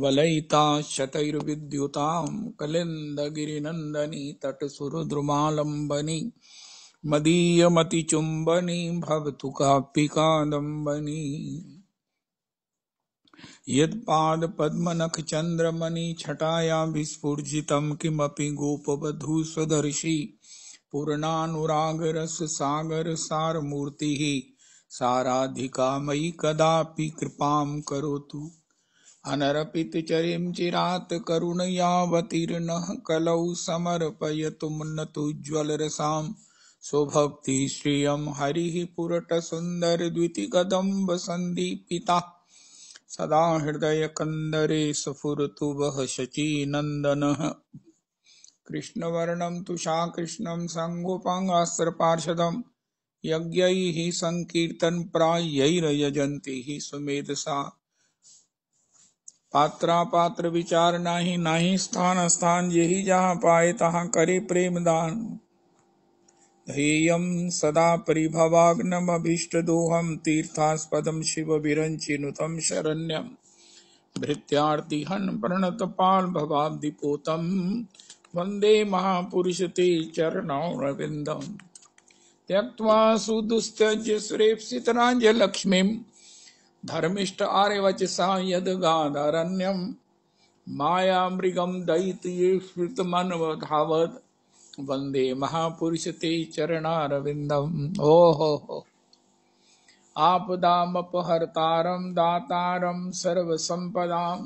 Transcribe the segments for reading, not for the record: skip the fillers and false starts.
वलयिता शतैर्विद्युतां कलिन्दगिरिनन्दनी तटसुरद्रुमालम्बनी मदीयमतिचुम्बनी भवतु कापि कादम्बनी यत्पादपद्मनखचन्द्रमणि छटाया विस्फुर्जितं किमपि गोपवधूस्वदर्शी पूर्णानुरागरससागरसारमूर्तिः साराधिका मयि कदापि कृपां करोतु अनर्पितचरिं चिरात् करुणयावतीर्णः कलौ समर्पयतु मुन्नतोज्ज्वलरसां स्वभक्ति श्रियं हरिः पुरटसुन्दरद्वितिकदम्बसन्दीपिता सदा हृदयकन्दरे स्फुरतु वः शचीनन्दनः कृष्णवर्णं तुषाकृष्णं सङ्गोपाङ्गास्त्रपार्षदं यज्ञैः संकीर्तनप्रायैर्यजन्ति हि सुमेधसा पात्रापात्र विचार नाही स्थान स्थान यही जहाँ पाए तहाँ करे प्रेम दान ध्येयं सदा परिभवाग्नमभीष्टदोहं तीर्थास्पदं शिवविरञ्चिनुतं शरण्यं भृत्यार्तिहन् प्रणतपाल भवाब्धिपोतं वन्दे महापुरुष ते चरणौरविन्दम् त्यक्त्वा सुदुस्त्यज्य सुरेप्सितराज्यलक्ष्मीं धर्मिष्ठ आर्यवचसा यद्गादारण्यं मायामृगं दैत्येष्वितमन्वधावत् वन्दे महापुरुष ते चरणारविन्दम् ओहो आपदामपहर्तारं दातारं सर्वसम्पदां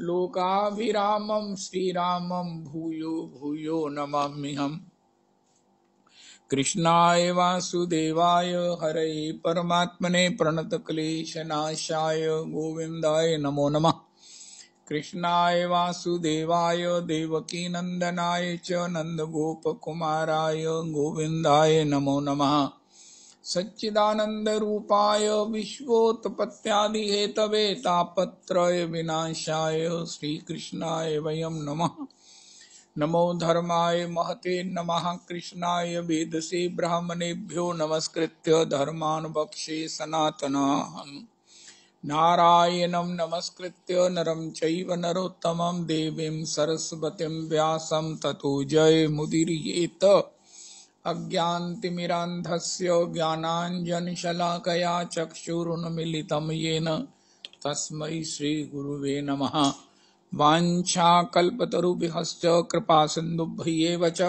लोकाभिरामं श्रीरामं भूयो भूयो नमाम्यहम् कृष्णाय वासुदेवाय हरये परमात्मने प्रणतक्लेशनाशाय गोविन्दाय नमो नमः कृष्णाय वासुदेवाय देवकीनन्दनाय च नन्दगोपकुमाराय गोविन्दाय नमो नमः सच्चिदानन्दरूपाय विश्वोत्पत्त्यादिहेतवे तापत्रय विनाशाय श्रीकृष्णाय वयं नमः नमो धर्माय महते नमः कृष्णाय वेदसे ब्राह्मणेभ्यो नमस्कृत्य धर्मान् वक्षे सनातनाः नारायणं नमस्कृत्य नरं चैव नरोत्तमं देवीं सरस्वतीं व्यासं ततो जयमुदीरयेत अज्ञानतिमिरान्धस्य ज्ञानाञ्जनशलाकया चक्षुरुन्मीलितं येन तस्मै श्रीगुरुवे नमः वाञ्छाकल्पतरुभ्यश्च कृपासिन्धुभ्येव च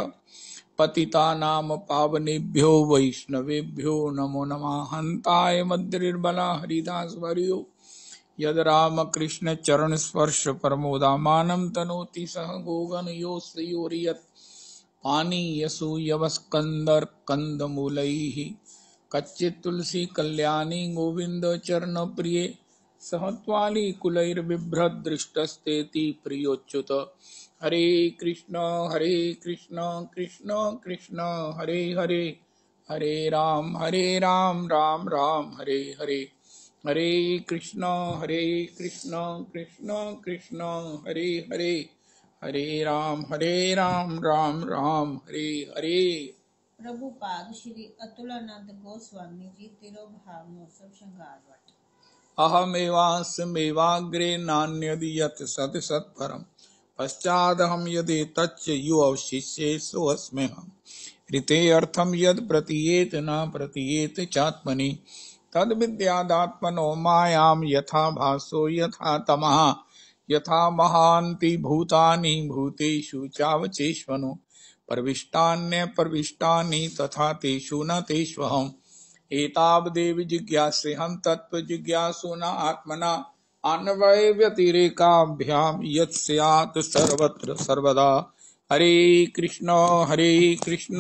पतितानां पावनेभ्यो वैष्णवेभ्यो नमो नमः हन्ताय मद्रिर्बला हरिदासवर्यो यद्रामकृष्ण चरणस्पर्श परमोदामानं तनोति सह गोगणयोस्तयोर्यत् पानीयसूयवस्कन्दर्कन्दमूलैः कच्चित् तुलसी कल्याणी गोविन्द चरणप्रिये सहत्वाली कुलैर्बिभ्रदृष्टस्तेति प्रियोच्युत हरे कृष्ण कृष्ण कृष्ण हरे हरे हरे राम राम राम हरे हरे हरे कृष्ण कृष्ण कृष्ण हरे हरे हरे राम राम राम हरे हरे। प्रभुपाद श्री अतुलानंद गोस्वामी जी तिरुभाव महोत्सव श्रृंगारवट अहमेवास्मेवाग्रे नान्यद् यत् सत् सत्परम् पश्चादहं यदेतच्च यो अवशिष्येषु अस्म्यहम् ऋते अर्थं यद् प्रतीयेत न प्रतीयेत चात्मनि तद्विद्यादात्मनो मायां यथा भासो यथा तमः यथा महान्ति भूतानि भूतेषु चावचेष्वनु प्रविष्टान्यप्रविष्टानि तथा तेषु न तेष्वहम् एतावदेव जिज्ञासेऽहं तत्त्वजिज्ञासुना आत्मना अन्वय व्यतिरेकाभ्यां यत् स्यात् सर्वत्र सर्वदा हरे कृष्ण कृष्ण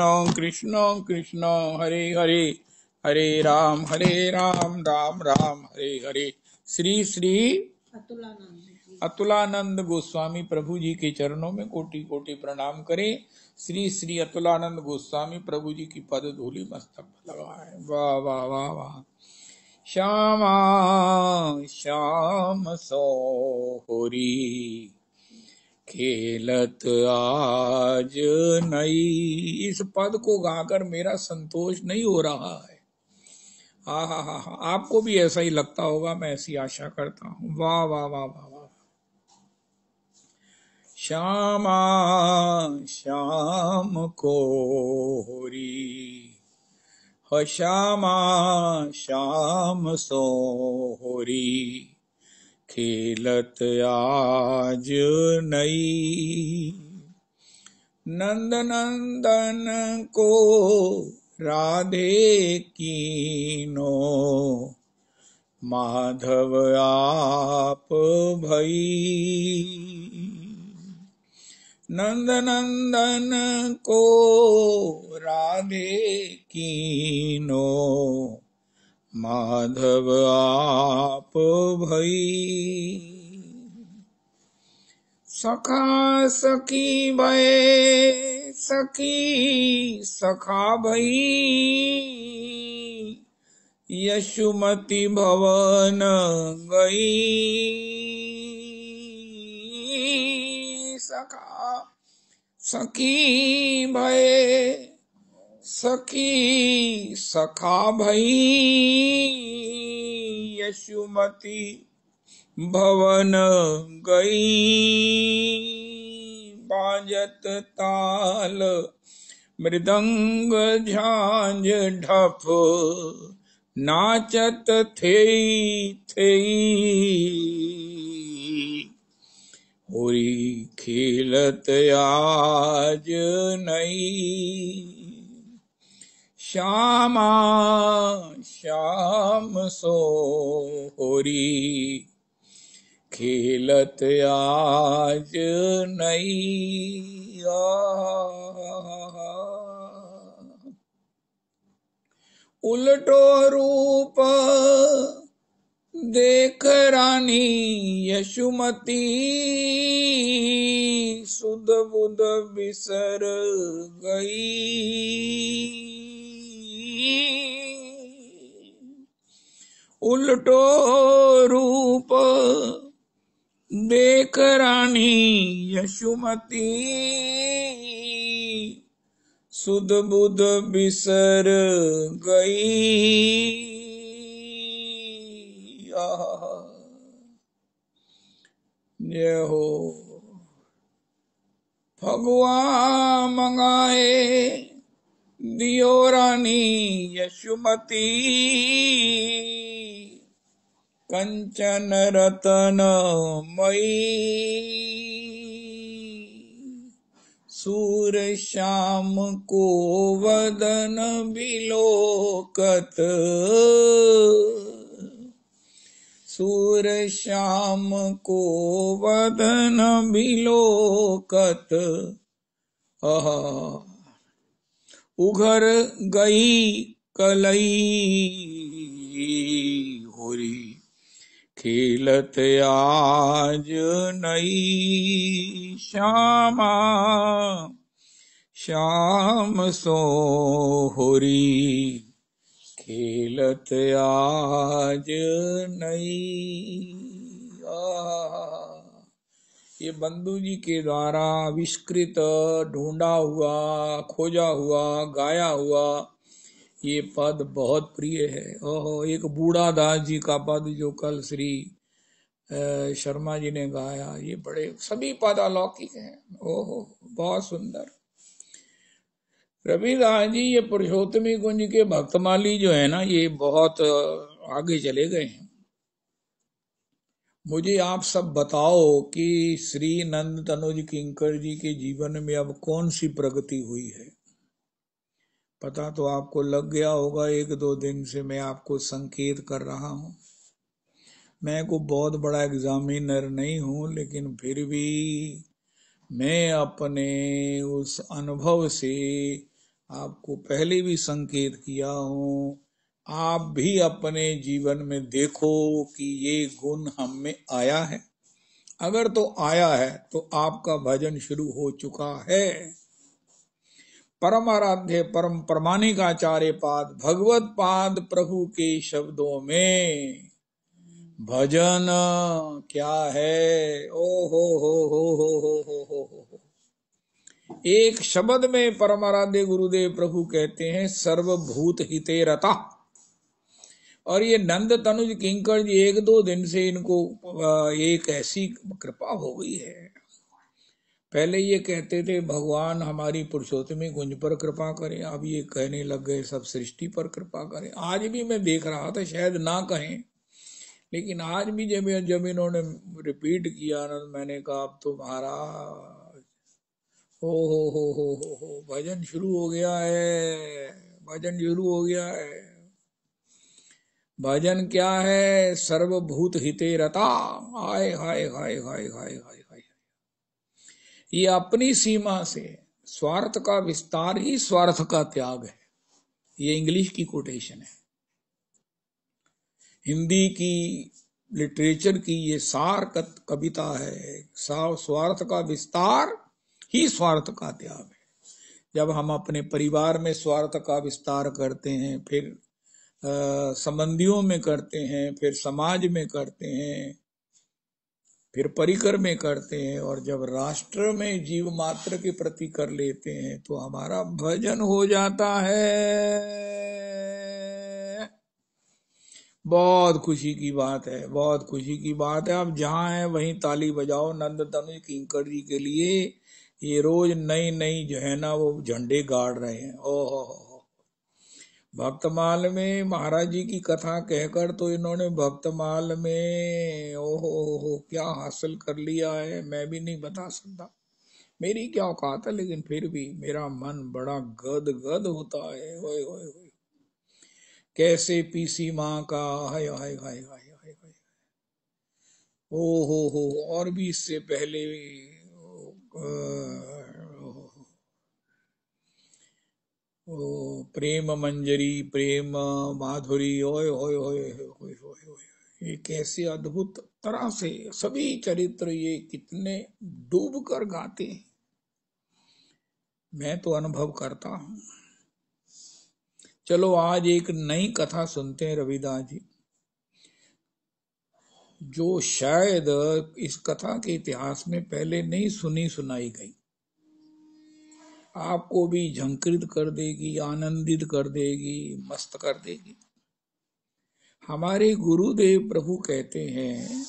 कृष्ण हरे हरे हरे राम राम हरे हरे। श्री श्री अतुलानंद गोस्वामी प्रभु जी के चरणों में कोटि कोटि प्रणाम करें। श्री श्री अतुलानंद गोस्वामी प्रभु जी की पद धूलि मस्तक पर लगाए। वाह वाह वाह वाह। श्यामा श्याम सोहरी खेलत आज नई। इस पद को गाकर मेरा संतोष नहीं हो रहा है। हा हा हा हा, आपको भी ऐसा ही लगता होगा, मैं ऐसी आशा करता हूँ। वाह वाह वाह वाह वाह। श्यामा श्याम कोरी, ह श्यामा श्याम सोहरी, खेलत आज नई। नंद नंदन को राधे कीनो, माधव आप भई। नंद नंदन को राधे कीनो, माधव आप भई। सखा सखी भय सखी सखा भई, यशुमति भवन गई। सखा सखी भय सखी सखा भई, यशुमति भवन गई। बाजत ताल मृदंग झांझ ढप, नाचत थेई थेई। होरी खेलत आज नई। श्यामा श्याम सोहरी, खेलत आज नई। उलटो रूप देख रानी यशुमती, सुध बुध बिसर गई। उलटो रूप देख रानी यशुमती, सुध बुध बिसर गई। जय हो। फगुआ मंगाए दियो रानी यशुमती, कंचन रतन मई। सूर श्याम को वदन बिलोकत, सूर श्याम को वदन बिलोकत। उघर गई कलई, होरी खेलत आज नई। श्यामा श्याम सोहरी, खेलत आज नई। ये बंधु जी के द्वारा आविष्कृत, ढूंढा हुआ, खोजा हुआ, गाया हुआ ये पद बहुत प्रिय है। ओहो, एक बूढ़ा दास जी का पद जो कल श्री शर्मा जी ने गाया, ये बड़े सभी पद अलौकिक हैं। ओहो, बहुत सुंदर। रविदास जी ये पुरुषोत्तमी कुंज के भक्तमाली जो है ना, ये बहुत आगे चले गए हैं। मुझे आप सब बताओ कि श्री नंद तनुज किंकर जी के जीवन में अब कौन सी प्रगति हुई है। पता तो आपको लग गया होगा, एक दो दिन से मैं आपको संकेत कर रहा हूं। मैं को बहुत बड़ा एग्जामिनर नहीं हूं, लेकिन फिर भी मैं अपने उस अनुभव से आपको पहले भी संकेत किया हूं। आप भी अपने जीवन में देखो कि ये गुण हम में आया है। अगर तो आया है तो आपका भजन शुरू हो चुका है। परम आराध्य परम प्रमाणिक आचार्य पाद भगवत पाद प्रभु के शब्दों में भजन क्या है। ओ हो। एक शब्द में परम आराध्य गुरुदेव प्रभु कहते हैं, सर्वभूत हिते रता। और ये नंद तनुज किंकर जी 1-2 दिन से इनको एक ऐसी कृपा हो गई है। पहले ये कहते थे भगवान हमारी पुरुषोत्तमी गुंज पर कृपा करें, अब ये कहने लग गए सब सृष्टि पर कृपा करें। आज भी मैं देख रहा था, शायद ना कहें, लेकिन आज भी जब इन्होंने रिपीट किया ना, मैंने कहा अब तो महाराज हो भजन शुरू हो गया है, भजन शुरू हो गया है। भजन क्या है? सर्वभूत हिते रता। हाय हाय हाय हाय हाय हाय हाय। ये अपनी सीमा से स्वार्थ का विस्तार ही स्वार्थ का त्याग है। ये इंग्लिश की कोटेशन है, हिंदी की लिटरेचर की ये सार कविता है। स्वार्थ का विस्तार ही स्वार्थ का त्याग है। जब हम अपने परिवार में स्वार्थ का विस्तार करते हैं, फिर संबंधियों में करते हैं, फिर समाज में करते हैं, फिर परिकर में करते हैं, और जब राष्ट्र में जीव मात्र के प्रति कर लेते हैं तो हमारा भजन हो जाता है। बहुत खुशी की बात है, बहुत खुशी की बात है। अब जहां है वहीं ताली बजाओ नंद तनुज किंकर जी के लिए। ये रोज नई नई जो है ना वो झंडे गाड़ रहे हैं। ओहो, भक्तमाल में महाराज जी की कथा कहकर तो इन्होंने भक्तमाल में ओहो क्या हासिल कर लिया है, मैं भी नहीं बता सकता। मेरी क्या औकात है, लेकिन फिर भी मेरा मन बड़ा गद गद होता है। ओए ओए ओए, कैसे पीसी माँ का हाय हाय हाय हाय हाय हाय। हो और भी इससे पहले प्रेम मंजरी, प्रेम माधुरी, ओए ओए ओए ओए ओए, ये कैसे अद्भुत तरह से सभी चरित्र ये कितने डूब कर गाते हैं, मैं तो अनुभव करता हूं। चलो आज एक नई कथा सुनते हैं रविदास जी, जो शायद इस कथा के इतिहास में पहले नहीं सुनी सुनाई गई। आपको भी झंकृत कर देगी, आनंदित कर देगी, मस्त कर देगी। हमारे गुरुदेव प्रभु कहते हैं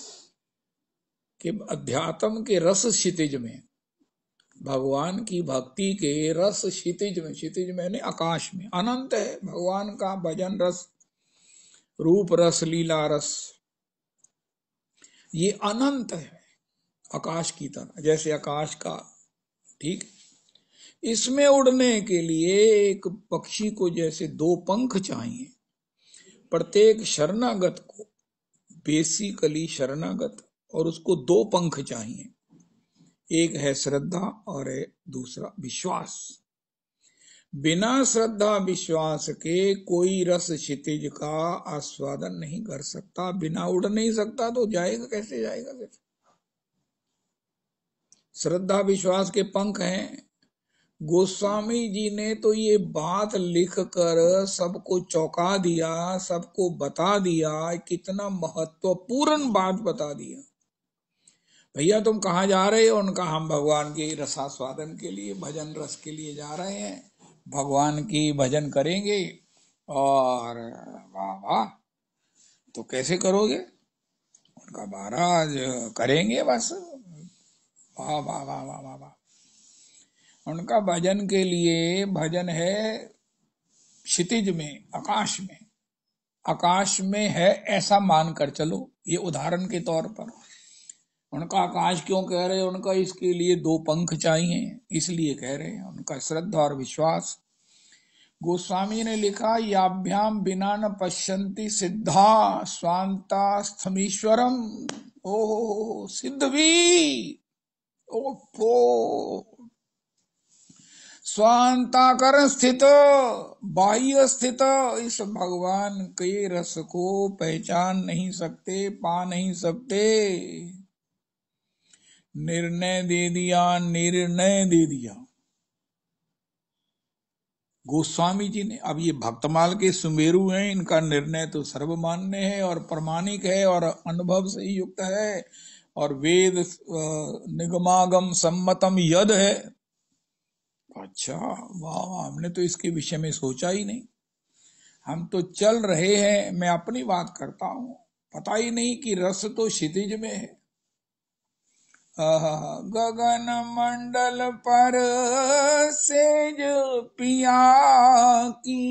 कि अध्यात्म के रस क्षितिज में, भगवान की भक्ति के रस क्षितिज में, क्षितिज मैंने आकाश में, अनंत है भगवान का भजन रस, रूप रस, लीला रस, ये अनंत है आकाश की तरह, जैसे आकाश का। ठीक, इसमें उड़ने के लिए एक पक्षी को जैसे 2 पंख चाहिए, प्रत्येक शरणागत को, बेसिकली शरणागत, और उसको 2 पंख चाहिए, एक है श्रद्धा और है दूसरा विश्वास। बिना श्रद्धा विश्वास के कोई रस क्षितिज का आस्वादन नहीं कर सकता, बिना उड़ नहीं सकता, तो जाएगा कैसे, जाएगा कैसे? श्रद्धा विश्वास के पंख हैं। गोस्वामी जी ने तो ये बात लिखकर सबको चौंका दिया, सबको बता दिया, कितना महत्वपूर्ण बात बता दिया। भैया तुम कहाँ जा रहे हो? उनका हम भगवान के रसास्वादन के लिए, भजन रस के लिए जा रहे हैं, भगवान की भजन करेंगे। और वाह वाह, तो कैसे करोगे? उनका महाराज करेंगे बस, वाह वाह वाह वाह वाह वाह। उनका भजन के लिए, भजन है क्षितिज में, आकाश में, आकाश में है ऐसा मानकर चलो। ये उदाहरण के तौर पर उनका आकाश क्यों कह रहे हैं? उनका इसके लिए 2 पंख चाहिए, इसलिए कह रहे हैं, उनका श्रद्धा और विश्वास। गोस्वामी ने लिखा, याभ्याम बिना न पश्यन्ति सिद्धा स्वांता स्थमीश्वरम। ओ सिद्ध भी, ओफो, स्वांताकरण स्थित, बाह्य स्थित इस भगवान के रस को पहचान नहीं सकते, पा नहीं सकते। निर्णय दे दिया, निर्णय दे दिया गोस्वामी जी ने। अब ये भक्तमाल के सुमेरु हैं, इनका निर्णय तो सर्वमान्य है और प्रमाणिक है और अनुभव से ही युक्त है, और वेद निगमागम सम्मतम यद है। अच्छा वाह, हमने तो इसके विषय में सोचा ही नहीं। हम तो चल रहे हैं, मैं अपनी बात करता हूं, पता ही नहीं कि रस तो क्षितिज में है। गगन मंडल पर सेज पिया की,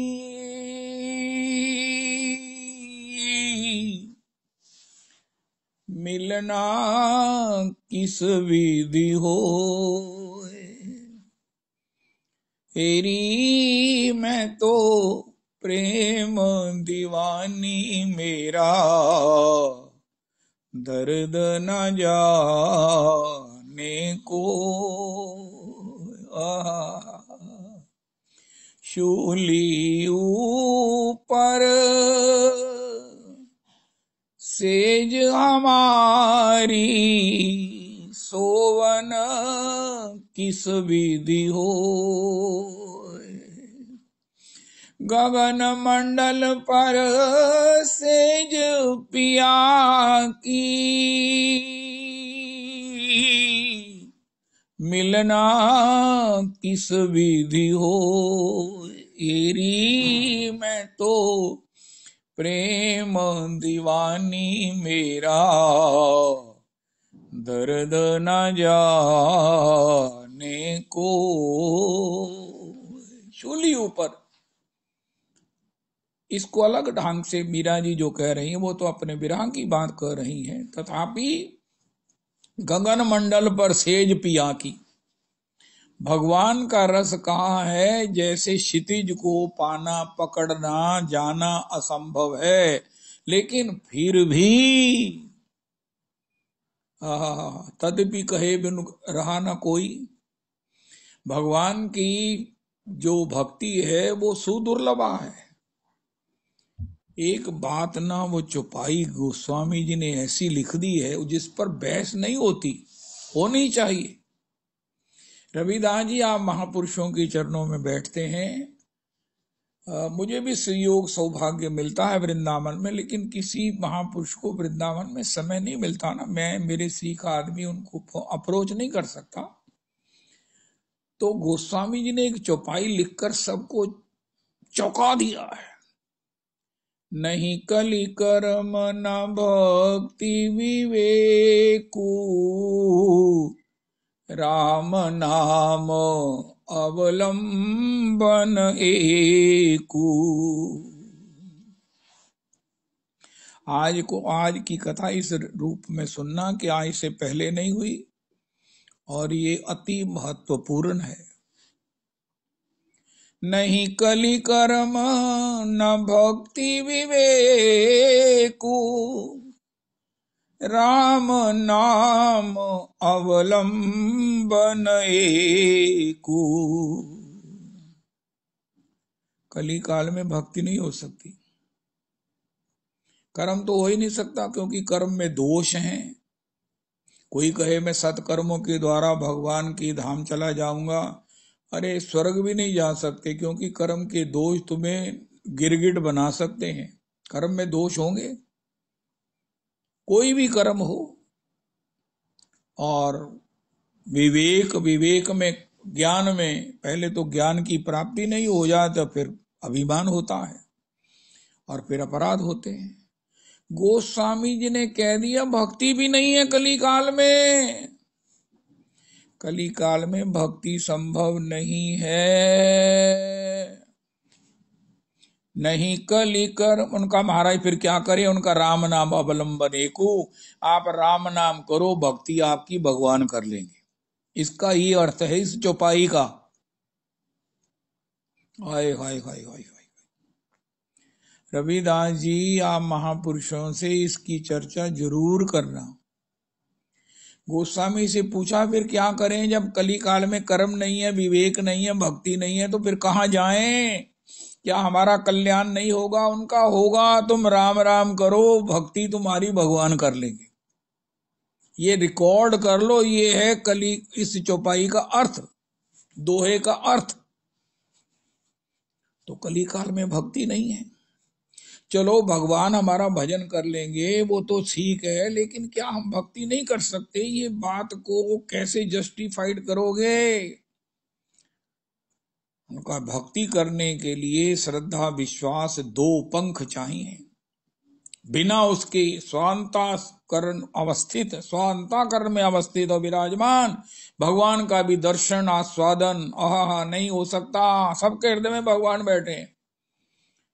मिलना किस विधि हो, तेरी मैं तो प्रेम दीवानी, मेरा दर्द न जाने को। शूली ऊपर सेज हमारी, सोवन किस विधि हो, गगन मंडल पर सेज पिया की, मिलना किस विधि हो, एरी मैं तो प्रेम दीवानी, मेरा दर्द न जाने को। शूली ऊपर, इसको अलग ढंग से मीरा जी जो कह रही हैं वो तो अपने विरह की बात कह रही हैं, तथापि गगन मंडल पर सेज पिया की, भगवान का रस कहाँ है, जैसे क्षितिज को पाना पकड़ना जाना असंभव है, लेकिन फिर भी तदपि कहे बिनु रहा न कोई। भगवान की जो भक्ति है वो सुदुर्लभा है। एक बात ना वो चौपाई गोस्वामी जी ने ऐसी लिख दी है जिस पर बहस नहीं होनी चाहिए। रविदास जी आप महापुरुषों के चरणों में बैठते हैं, मुझे भी संयोग सौभाग्य मिलता है वृंदावन में, लेकिन किसी महापुरुष को वृंदावन में समय नहीं मिलता ना, मैं मेरे श्री का आदमी उनको अप्रोच नहीं कर सकता। तो गोस्वामी जी ने एक चौपाई लिखकर सबको चौंका दिया है। नहीं कलि कर्म न भक्ति विवेकु, राम नाम अवलंबन एकु। आज की कथा इस रूप में सुनना कि आज से पहले नहीं हुई, और ये अति महत्वपूर्ण है। नहीं कलि कर्म न भक्ति विवेकु, राम नाम अवलंबन एकु। कली काल में भक्ति नहीं हो सकती, कर्म तो हो ही नहीं सकता, क्योंकि कर्म में दोष हैं। कोई कहे मैं सत्कर्मों के द्वारा भगवान की धाम चला जाऊंगा, अरे स्वर्ग भी नहीं जा सकते, क्योंकि कर्म के दोष तुम्हें गिरगिट बना सकते हैं। कर्म में दोष होंगे, कोई भी कर्म हो। और विवेक में, ज्ञान में, पहले तो ज्ञान की प्राप्ति नहीं हो जाए तो फिर अभिमान होता है और फिर अपराध होते हैं। गोस्वामी जी ने कह दिया भक्ति भी नहीं है कली काल में, कली काल में भक्ति संभव नहीं है। नहीं कली कर, उनका महाराज फिर क्या करे, उनका राम नाम अवलंबन एकु, आप राम नाम करो, भक्ति आपकी भगवान कर लेंगे। इसका ही अर्थ है इस चौपाई का। हाय हाय हाय हाय हाय। रविदास जी आप महापुरुषों से इसकी चर्चा जरूर करना। गोस्वामी से पूछा फिर क्या करें, जब कली काल में कर्म नहीं है, विवेक नहीं है, भक्ति नहीं है, तो फिर कहाँ जाएं? क्या हमारा कल्याण नहीं होगा? उनका होगा, तुम राम राम करो, भक्ति तुम्हारी भगवान कर लेंगे। ये रिकॉर्ड कर लो, ये है कली इस चौपाई का अर्थ, दोहे का अर्थ। तो कली काल में भक्ति नहीं है। चलो भगवान हमारा भजन कर लेंगे वो तो ठीक है, लेकिन क्या हम भक्ति नहीं कर सकते? ये बात को कैसे जस्टिफाइड करोगे? उनका भक्ति करने के लिए श्रद्धा विश्वास दो पंख चाहिए। बिना उसके स्वांतःकरण में अवस्थित और विराजमान भगवान का भी दर्शन आस्वादन नहीं हो सकता। सबके हृदय में भगवान बैठे हैं।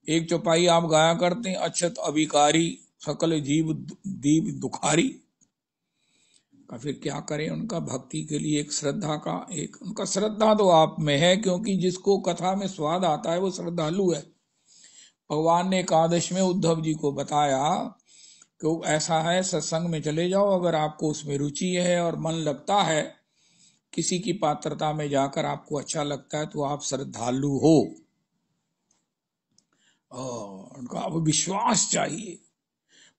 एक चौपाई आप गाया करते हैं, अक्षत अभिकारी सकल जीव दीप दुखारी का। फिर क्या करें उनका भक्ति के लिए एक श्रद्धा का, एक उनका श्रद्धा तो आप में है, क्योंकि जिसको कथा में स्वाद आता है वो श्रद्धालु है। भगवान ने एकादश में उद्धव जी को बताया कि ऐसा है, सत्संग में चले जाओ, अगर आपको उसमें रुचि है और मन लगता है, किसी की पात्रता में जाकर आपको अच्छा लगता है, तो आप श्रद्धालु हो। उनका अब विश्वास चाहिए।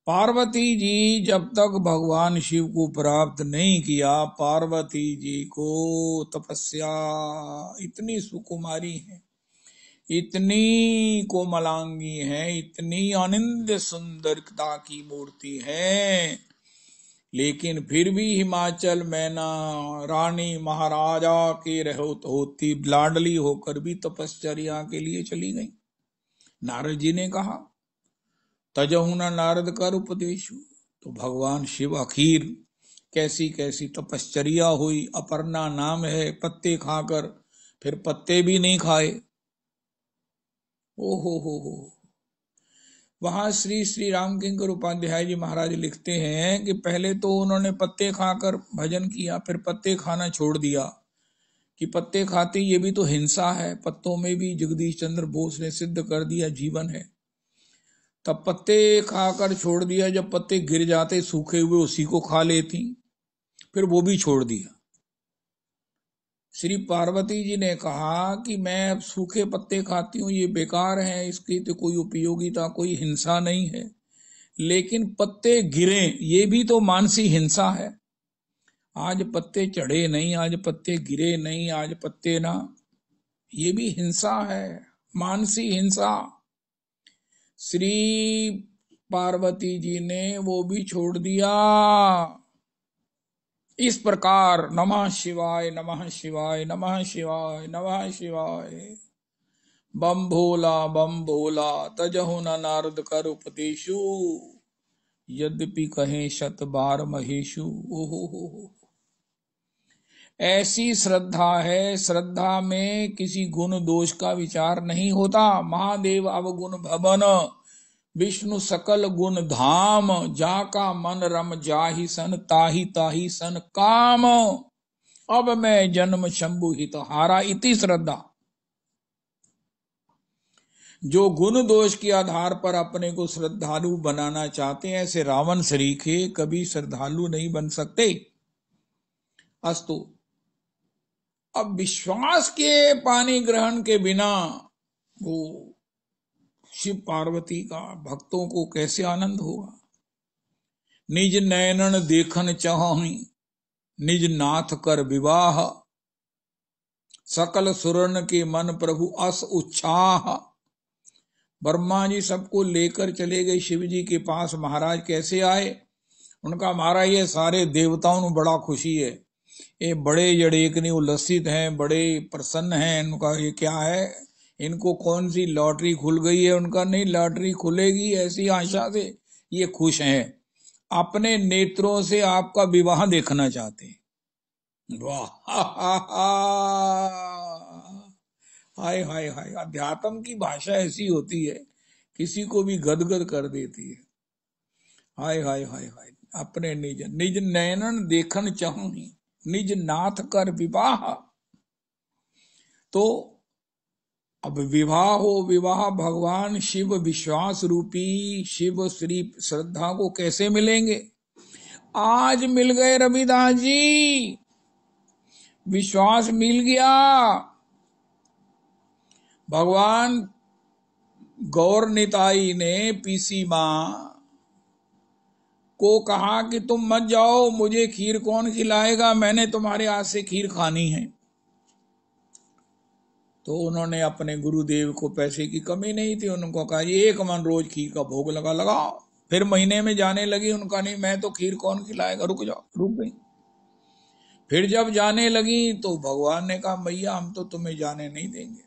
पार्वती जी जब तक भगवान शिव को प्राप्त नहीं किया, पार्वती जी को तपस्या, इतनी सुकुमारी है, इतनी कोमलांगी है, इतनी आनंद सुंदरता की मूर्ति है, लेकिन फिर भी हिमाचल में ना रानी महाराजा के होती लाडली होकर भी तपश्चर्या के लिए चली गई। नारद जी ने कहा तजहु न नारद कर उपदेशु, तो भगवान शिव आखिर कैसी कैसी तपश्चर्या हुई। अपर्णा नाम है, पत्ते खाकर फिर पत्ते भी नहीं खाए। ओ हो। वहां श्री श्री राम किंकर उपाध्याय जी महाराज लिखते हैं कि पहले तो उन्होंने पत्ते खाकर भजन किया, फिर पत्ते खाना छोड़ दिया कि पत्ते खाते ये भी तो हिंसा है, पत्तों में भी जगदीश चंद्र बोस ने सिद्ध कर दिया जीवन है। तब पत्ते खाकर छोड़ दिया, जब पत्ते गिर जाते सूखे हुए उसी को खा लेती, फिर वो भी छोड़ दिया। श्री पार्वती जी ने कहा कि मैं अब सूखे पत्ते खाती हूँ, ये बेकार है, इसकी तो कोई उपयोगिता, कोई हिंसा नहीं है, लेकिन पत्ते गिरे ये भी तो मानसी हिंसा है। आज पत्ते चढ़े नहीं, आज पत्ते गिरे नहीं, आज पत्ते ना, ये भी हिंसा है, मानसी हिंसा। श्री पार्वती जी ने वो भी छोड़ दिया। इस प्रकार नमः शिवाय नमः शिवाय नमः शिवाय नमः शिवाय, बम भोला तजहु न नारद कर उपदेशु, यद्यपि कहें शत बार महेशु। ओहो, ऐसी श्रद्धा है, श्रद्धा में किसी गुण दोष का विचार नहीं होता। महादेव अवगुण भवन, विष्णु सकल गुण धाम, जाका मन रम जाहि सन, ताहि ताहि सन काम, अब मैं जन्म शंभु हित हारा। इति श्रद्धा। जो गुण दोष के आधार पर अपने को श्रद्धालु बनाना चाहते हैं, ऐसे रावण सरीखे कभी श्रद्धालु नहीं बन सकते। अस्तु, अब विश्वास के पानी ग्रहण के बिना वो शिव पार्वती का भक्तों को कैसे आनंद होगा। निज नयनन देखन चाहि, निज नाथ कर विवाह, सकल सुरन के मन प्रभु अस उत्साह। ब्रह्मा जी सबको लेकर चले गए शिव जी के पास। महाराज कैसे आए? उनका महाराज ये सारे देवताओं को बड़ा खुशी है, ये बड़े जड़ेकनी उल्लसित हैं, बड़े प्रसन्न हैं। उनका ये क्या है, इनको कौन सी लॉटरी खुल गई है? उनका नहीं, लॉटरी खुलेगी ऐसी आशा से ये खुश हैं, अपने नेत्रों से आपका विवाह देखना चाहते हैं। वाह, हाय हाय हाय। अध्यात्म की भाषा ऐसी होती है, किसी को भी गदगद कर देती है। हाय हाय हाय हाय। अपने निज निज नयनन देखन चाहूं, निज नाथ कर विवाह। तो अब विवाह हो, विवाह भगवान शिव विश्वास रूपी शिव श्री श्रद्धा को कैसे मिलेंगे? आज मिल गए रविदास जी, विश्वास मिल गया। भगवान गौर निताई ने पीसी मां को कहा कि तुम मत जाओ, मुझे खीर कौन खिलाएगा, मैंने तुम्हारे हाथ से खीर खानी है। तो उन्होंने अपने गुरुदेव को पैसे की कमी नहीं थी, उनको कहा ये 1 मन रोज खीर का भोग लगाओ। फिर महीने में जाने लगी, उनका नहीं, मैं तो खीर कौन खिलाएगा, रुक जाओ। रुक गई। फिर जब जाने लगी तो भगवान ने कहा मैया हम तो तुम्हें जाने नहीं देंगे।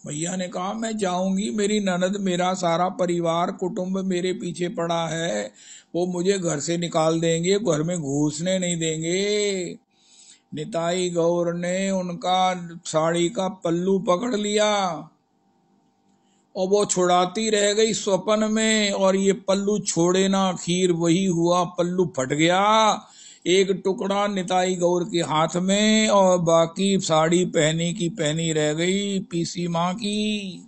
मैया ने कहा मैं जाऊंगी, मेरी ननद, मेरा सारा परिवार कुटुंब मेरे पीछे पड़ा है, वो मुझे घर से निकाल देंगे, घर में घुसने नहीं देंगे। निताई गौर ने उनका साड़ी का पल्लू पकड़ लिया और वो छुड़ाती रह गई स्वप्न में, और ये पल्लू छोड़े ना, खीर वही हुआ, पल्लू फट गया, एक टुकड़ा निताई गौर के हाथ में और बाकी साड़ी पहनी की पहनी रह गई पीसी माँ की।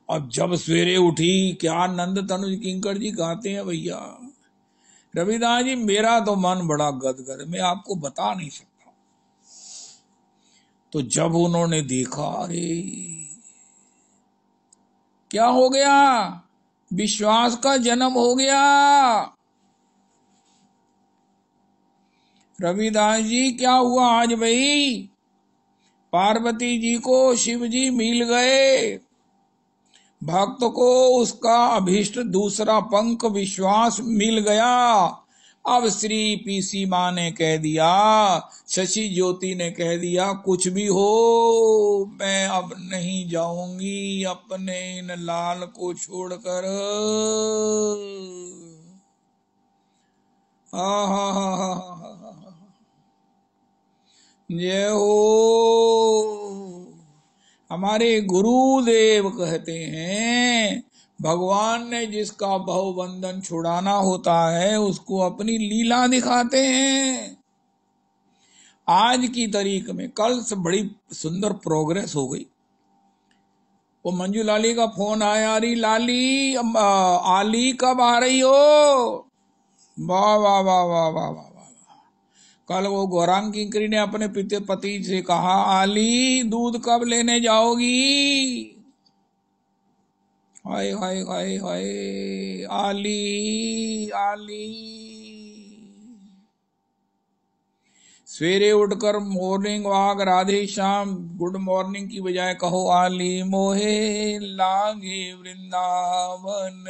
अब जब सवेरे उठी, क्या नंद तनुज किंकर जी गाते हैं भैया, रविदास जी मेरा तो मन बड़ा गदगद, मैं आपको बता नहीं सकता। तो जब उन्होंने देखा, अरे क्या हो गया, विश्वास का जन्म हो गया। रविदास जी क्या हुआ आज भाई, पार्वती जी को शिव जी मिल गए, भक्त को उसका अभीष्ट दूसरा पंख विश्वास मिल गया। अब श्री पीसी माँ ने कह दिया, शशि ज्योति ने कह दिया, कुछ भी हो मैं अब नहीं जाऊंगी अपने इन लाल को छोड़कर। जय हो। हमारे गुरुदेव कहते हैं, भगवान ने जिसका भव बंधन छुड़ाना होता है उसको अपनी लीला दिखाते हैं। आज की तारीख में कल से बड़ी सुंदर प्रोग्रेस हो गई। वो मंजू लाली का फोन आया, अरे लाली आली कब आ रही हो, वाह वाह वाह वाह वाह वाह। कल वो गौरांग किंकरी ने अपने पति से कहा, आली दूध कब लेने जाओगी, हाय हाय हाय हाय, आली आली। सवेरे उठकर morning walk, Radhe Shyam good morning की बजाय कहो, आली मोहे लागे वृंदावन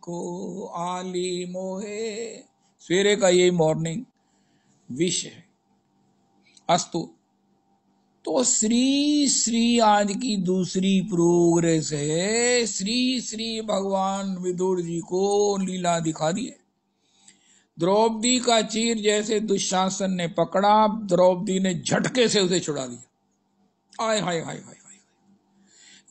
को, आली मोहे। सवेरे का यही मॉर्निंग विश है। अस्तु। तो श्री श्री आज की दूसरी प्रोग्रेस है। श्री श्री भगवान विदुर जी को लीला दिखा दी है। द्रौपदी का चीर जैसे दुशासन ने पकड़ा, द्रौपदी ने झटके से उसे छुड़ा दिया। आय हाय हाय हाय हाय।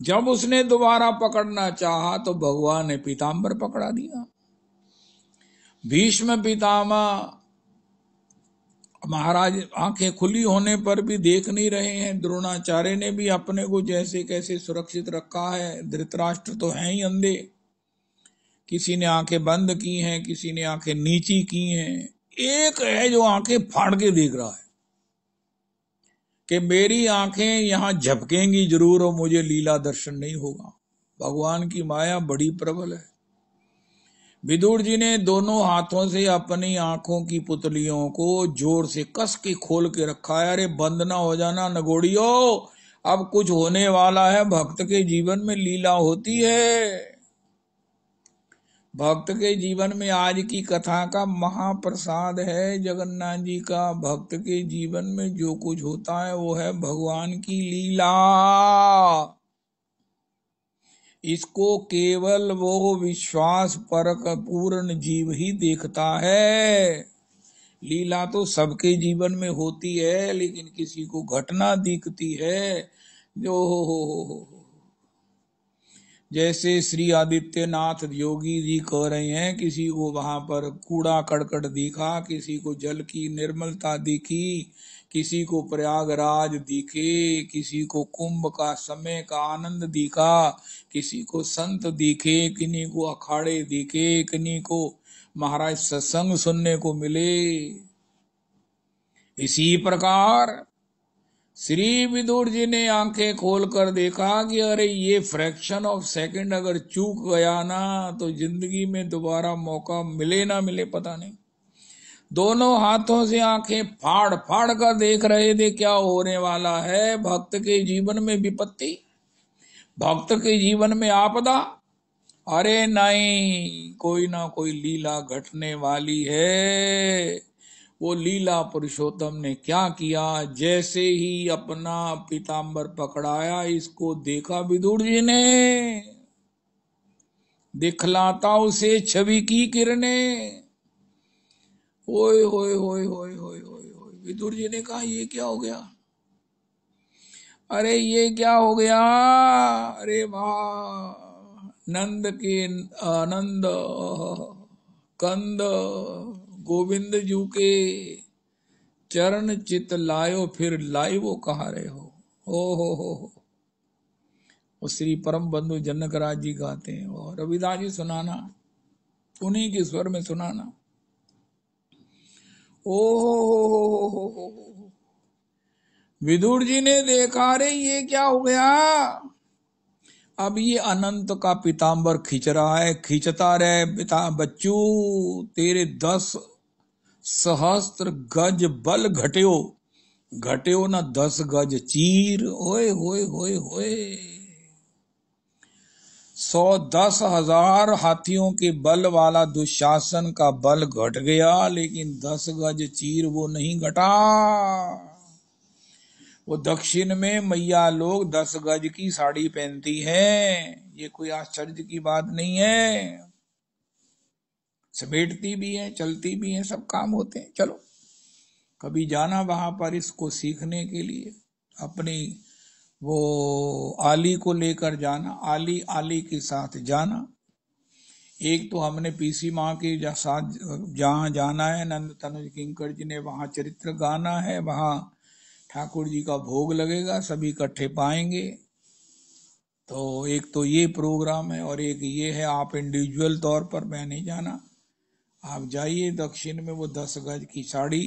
जब उसने दोबारा पकड़ना चाहा तो भगवान ने पीताम्बर पकड़ा दिया। भीष्म पितामह महाराज आंखें खुली होने पर भी देख नहीं रहे हैं। द्रोणाचार्य ने भी अपने को जैसे कैसे सुरक्षित रखा है। धृतराष्ट्र तो हैं ही अंधे, किसी ने आंखें बंद की हैं, किसी ने आंखें नीची की हैं। एक है जो आंखें फाड़ के देख रहा है कि मेरी आंखें यहां झपकेंगी जरूर और मुझे लीला दर्शन नहीं होगा। भगवान की माया बड़ी प्रबल है। विदुर जी ने दोनों हाथों से अपनी आंखों की पुतलियों को जोर से कस के खोल के रखा है। अरे बंद ना हो जाना नगोड़ियो, अब कुछ होने वाला है। भक्त के जीवन में लीला होती है। भक्त के जीवन में आज की कथा का महाप्रसाद है जगन्नाथ जी का। भक्त के जीवन में जो कुछ होता है वो है भगवान की लीला। इसको केवल वो विश्वास परक पूर्ण जीव ही देखता है। लीला तो सबके जीवन में होती है, लेकिन किसी को घटना दिखती है जो जैसे श्री आदित्यनाथ योगी जी कह रहे हैं, किसी को वहां पर कूड़ा करकट दिखा, किसी को जल की निर्मलता दिखी, किसी को प्रयागराज दिखे, किसी को कुंभ का समय का आनंद दिखा, किसी को संत दिखे, किन्हीं को अखाड़े दिखे, किन्हीं को महाराज सत्संग सुनने को मिले। इसी प्रकार श्री विदुर जी ने आंखें खोलकर देखा कि अरे ये फ्रैक्शन ऑफ सेकंड अगर चूक गया ना तो जिंदगी में दोबारा मौका मिले ना मिले पता नहीं। दोनों हाथों से आंखें फाड़ फाड़ कर देख रहे थे क्या होने वाला है। भक्त के जीवन में विपत्ति, भक्त के जीवन में आपदा, अरे नहीं, कोई ना कोई लीला घटने वाली है। वो लीला पुरुषोत्तम ने क्या किया, जैसे ही अपना पीताम्बर पकड़ाया, इसको देखा विदुर जी ने, दिखलाता उसे छवि की किरणें। ओए होए होए होए होए होए होए, विदुर जी ने कहा ये क्या हो गया, अरे ये क्या हो गया, अरे वाह, नंद के आनंद कंद गोविंद जू के चरण चित लायो, फिर लाई वो कहा रहे हो। हो वो श्री परम बंधु जनक राज जी गाते हैं, और रविदास जी सुनाना, उन्हीं के स्वर में सुनाना। ओ हो, विदुर जी ने देखा, रे ये क्या हो गया, अब ये अनंत का पीताम्बर खींच रहा है, खींचता रहे पिता बच्चू, तेरे 10 सहस्त्र गज बल घट्यो, घट्यो ना 10 गज चीर। ओए होए होए होए, 110,000 हाथियों के बल वाला दुशासन का बल घट गया, लेकिन 10 गज चीर वो नहीं घटा। वो दक्षिण में मैया लोग 10 गज की साड़ी पहनती हैं, ये कोई आश्चर्य की बात नहीं है, समेटती भी है, चलती भी है, सब काम होते हैं। चलो कभी जाना वहां पर इसको सीखने के लिए, अपनी वो आली को लेकर जाना, आली आली के साथ जाना। एक तो हमने पीसी माँ के साथ जहाँ जाना है, नंद तनुज किंकर जी ने वहां चरित्र गाना है, वहां ठाकुर जी का भोग लगेगा, सभी इकट्ठे पाएंगे। तो एक तो ये प्रोग्राम है, और एक ये है आप इंडिविजुअल तौर पर, मैं नहीं जाना, आप जाइए दक्षिण में वो 10 गज की साड़ी।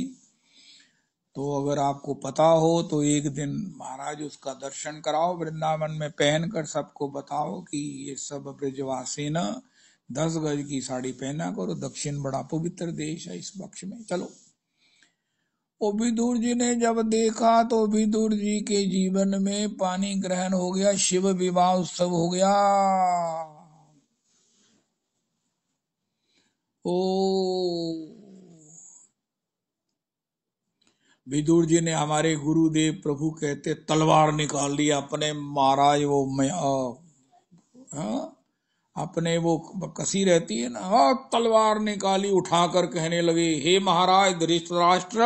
तो अगर आपको पता हो तो एक दिन महाराज उसका दर्शन कराओ, वृंदावन में पहनकर सबको बताओ कि ये सब ब्रजवासी न 10 गज की साड़ी पहना करो, दक्षिण बड़ा पवित्र देश है इस पक्ष में। चलो, ओ विदुर जी ने जब देखा तो विदुर जी के जीवन में पानी ग्रहण हो गया, शिव विवाह उत्सव हो गया। ओ विदुर जी ने, हमारे गुरुदेव प्रभु कहते, तलवार निकाल लिया अपने, महाराज वो अपने वो कसी रहती है ना, तलवार निकाली, उठाकर कहने लगे, हे महाराज धृतराष्ट्र,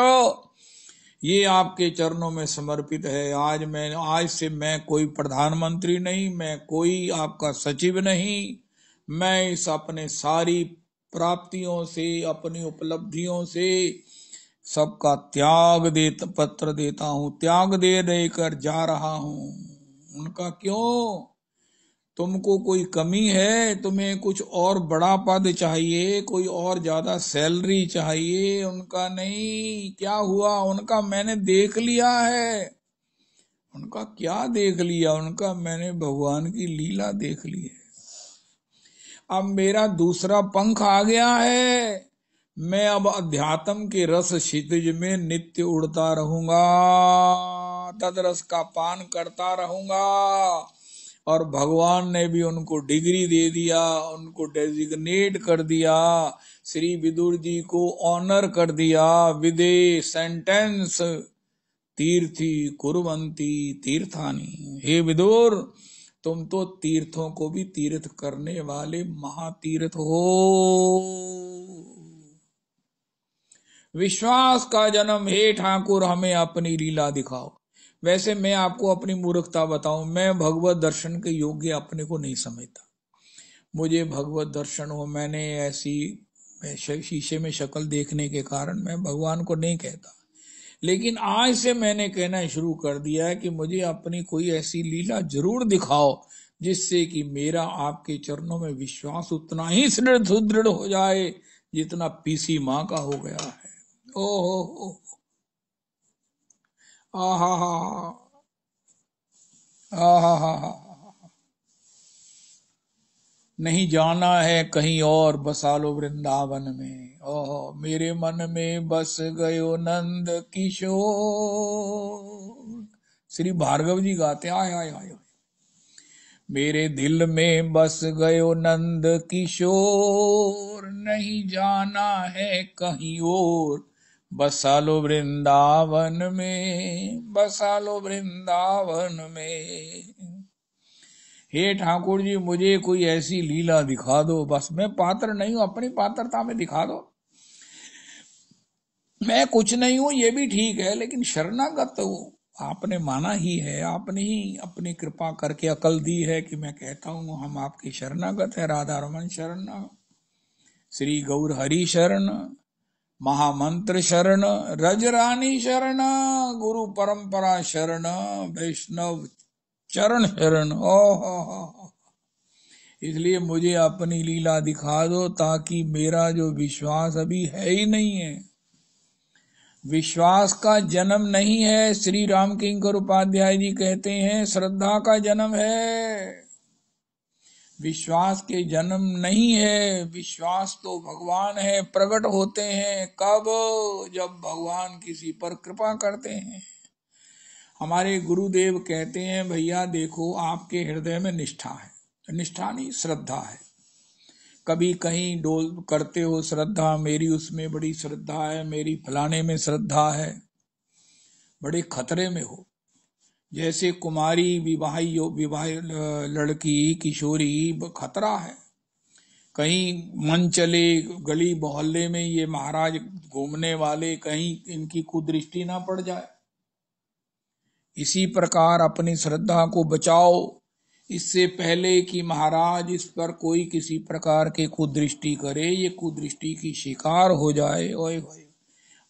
ये आपके चरणों में समर्पित है। आज से मैं कोई प्रधानमंत्री नहीं, मैं कोई आपका सचिव नहीं, मैं इस अपने सारी प्राप्तियों से, अपनी उपलब्धियों से सबका त्याग पत्र देता हूं, त्याग दे देकर जा रहा हूं। उनका क्यों, तुमको कोई कमी है, तुम्हें कुछ और बड़ा पद चाहिए, कोई और ज्यादा सैलरी चाहिए, उनका नहीं। क्या हुआ, उनका मैंने देख लिया है। उनका क्या देख लिया, उनका मैंने भगवान की लीला देख ली है। अब मेरा दूसरा पंख आ गया है, मैं अब अध्यात्म के रस क्षितिज में नित्य उड़ता रहूंगा, तदरस का पान करता रहूंगा। और भगवान ने भी उनको डिग्री दे दिया, उनको डेजिग्नेट कर दिया, श्री विदुर जी को ऑनर कर दिया, विदे सेंटेंस तीर्थी कुर्वंती तीर्थानी। हे विदुर, तुम तो तीर्थों को भी तीर्थ करने वाले महातीर्थ हो। विश्वास का जन्म, हे ठाकुर हमें अपनी लीला दिखाओ। वैसे मैं आपको अपनी मूर्खता बताऊं, मैं भगवत दर्शन के योग्य अपने को नहीं समझता। मुझे भगवत दर्शन हो, मैंने ऐसी शीशे में शक्ल देखने के कारण मैं भगवान को नहीं कहता, लेकिन आज से मैंने कहना शुरू कर दिया है कि मुझे अपनी कोई ऐसी लीला जरूर दिखाओ जिससे कि मेरा आपके चरणों में विश्वास उतना ही सुदृढ़ हो जाए जितना पीसी माँ का हो गया है। ओहो, आहा हा, आहा हा, नहीं जाना है कहीं और, बसा लो वृंदावन में। ओहो, मेरे मन में बस गयो नंद किशोर। श्री भार्गव जी गाते, आय आय आय, मेरे दिल में बस गयो नंद किशोर, नहीं जाना है कहीं और, बसा लो वृंदावन में, बसा लो वृंदावन में। हे ठाकुर जी मुझे कोई ऐसी लीला दिखा दो, बस मैं पात्र नहीं हूं, अपनी पात्रता में दिखा दो। मैं कुछ नहीं हूं ये भी ठीक है, लेकिन शरणागत हूं, आपने माना ही है, आपने ही अपनी कृपा करके अकल दी है कि मैं कहता हूं हम आपके शरणागत है। राधा रमन शरण, श्री गौर हरि शरण, महामंत्र शरण, रजरानी शरण, गुरु परंपरा शरण, वैष्णव चरण शरण। ओह, इसलिए मुझे अपनी लीला दिखा दो, ताकि मेरा जो विश्वास अभी है ही नहीं है, विश्वास का जन्म नहीं है। श्री राम किंकर उपाध्याय जी कहते हैं श्रद्धा का जन्म है, विश्वास के जन्म नहीं है। विश्वास तो भगवान है, प्रकट होते हैं कब, जब भगवान किसी पर कृपा करते हैं। हमारे गुरुदेव कहते हैं भैया देखो आपके हृदय में निष्ठा है, निष्ठा नहीं श्रद्धा है। कभी कहीं डोल करते हो श्रद्धा, मेरी उसमें बड़ी श्रद्धा है, मेरी फलाने में श्रद्धा है, बड़े खतरे में हो। जैसे कुमारी विवाह लड़की किशोरी खतरा है, कहीं मन चले गली मोहल्ले में ये महाराज घूमने वाले, कहीं इनकी कुदृष्टि ना पड़ जाए। इसी प्रकार अपनी श्रद्धा को बचाओ, इससे पहले कि महाराज इस पर कोई किसी प्रकार के कुदृष्टि करे, ये कुदृष्टि की शिकार हो जाए। ओए होए,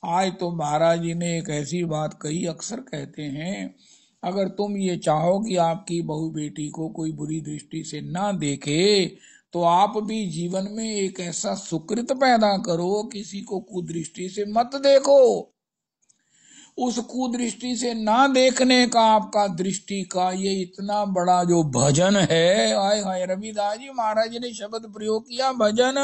आज तो महाराज जी ने एक ऐसी बात कही, अक्सर कहते हैं अगर तुम ये चाहो कि आपकी बहू बेटी को कोई बुरी दृष्टि से ना देखे, तो आप भी जीवन में एक ऐसा सुकृत पैदा करो, किसी को कुदृष्टि से मत देखो। उस कुदृष्टि से ना देखने का आपका दृष्टि का ये इतना बड़ा जो भजन है, आय हाय, रविदास जी महाराज जी ने शब्द प्रयोग किया भजन।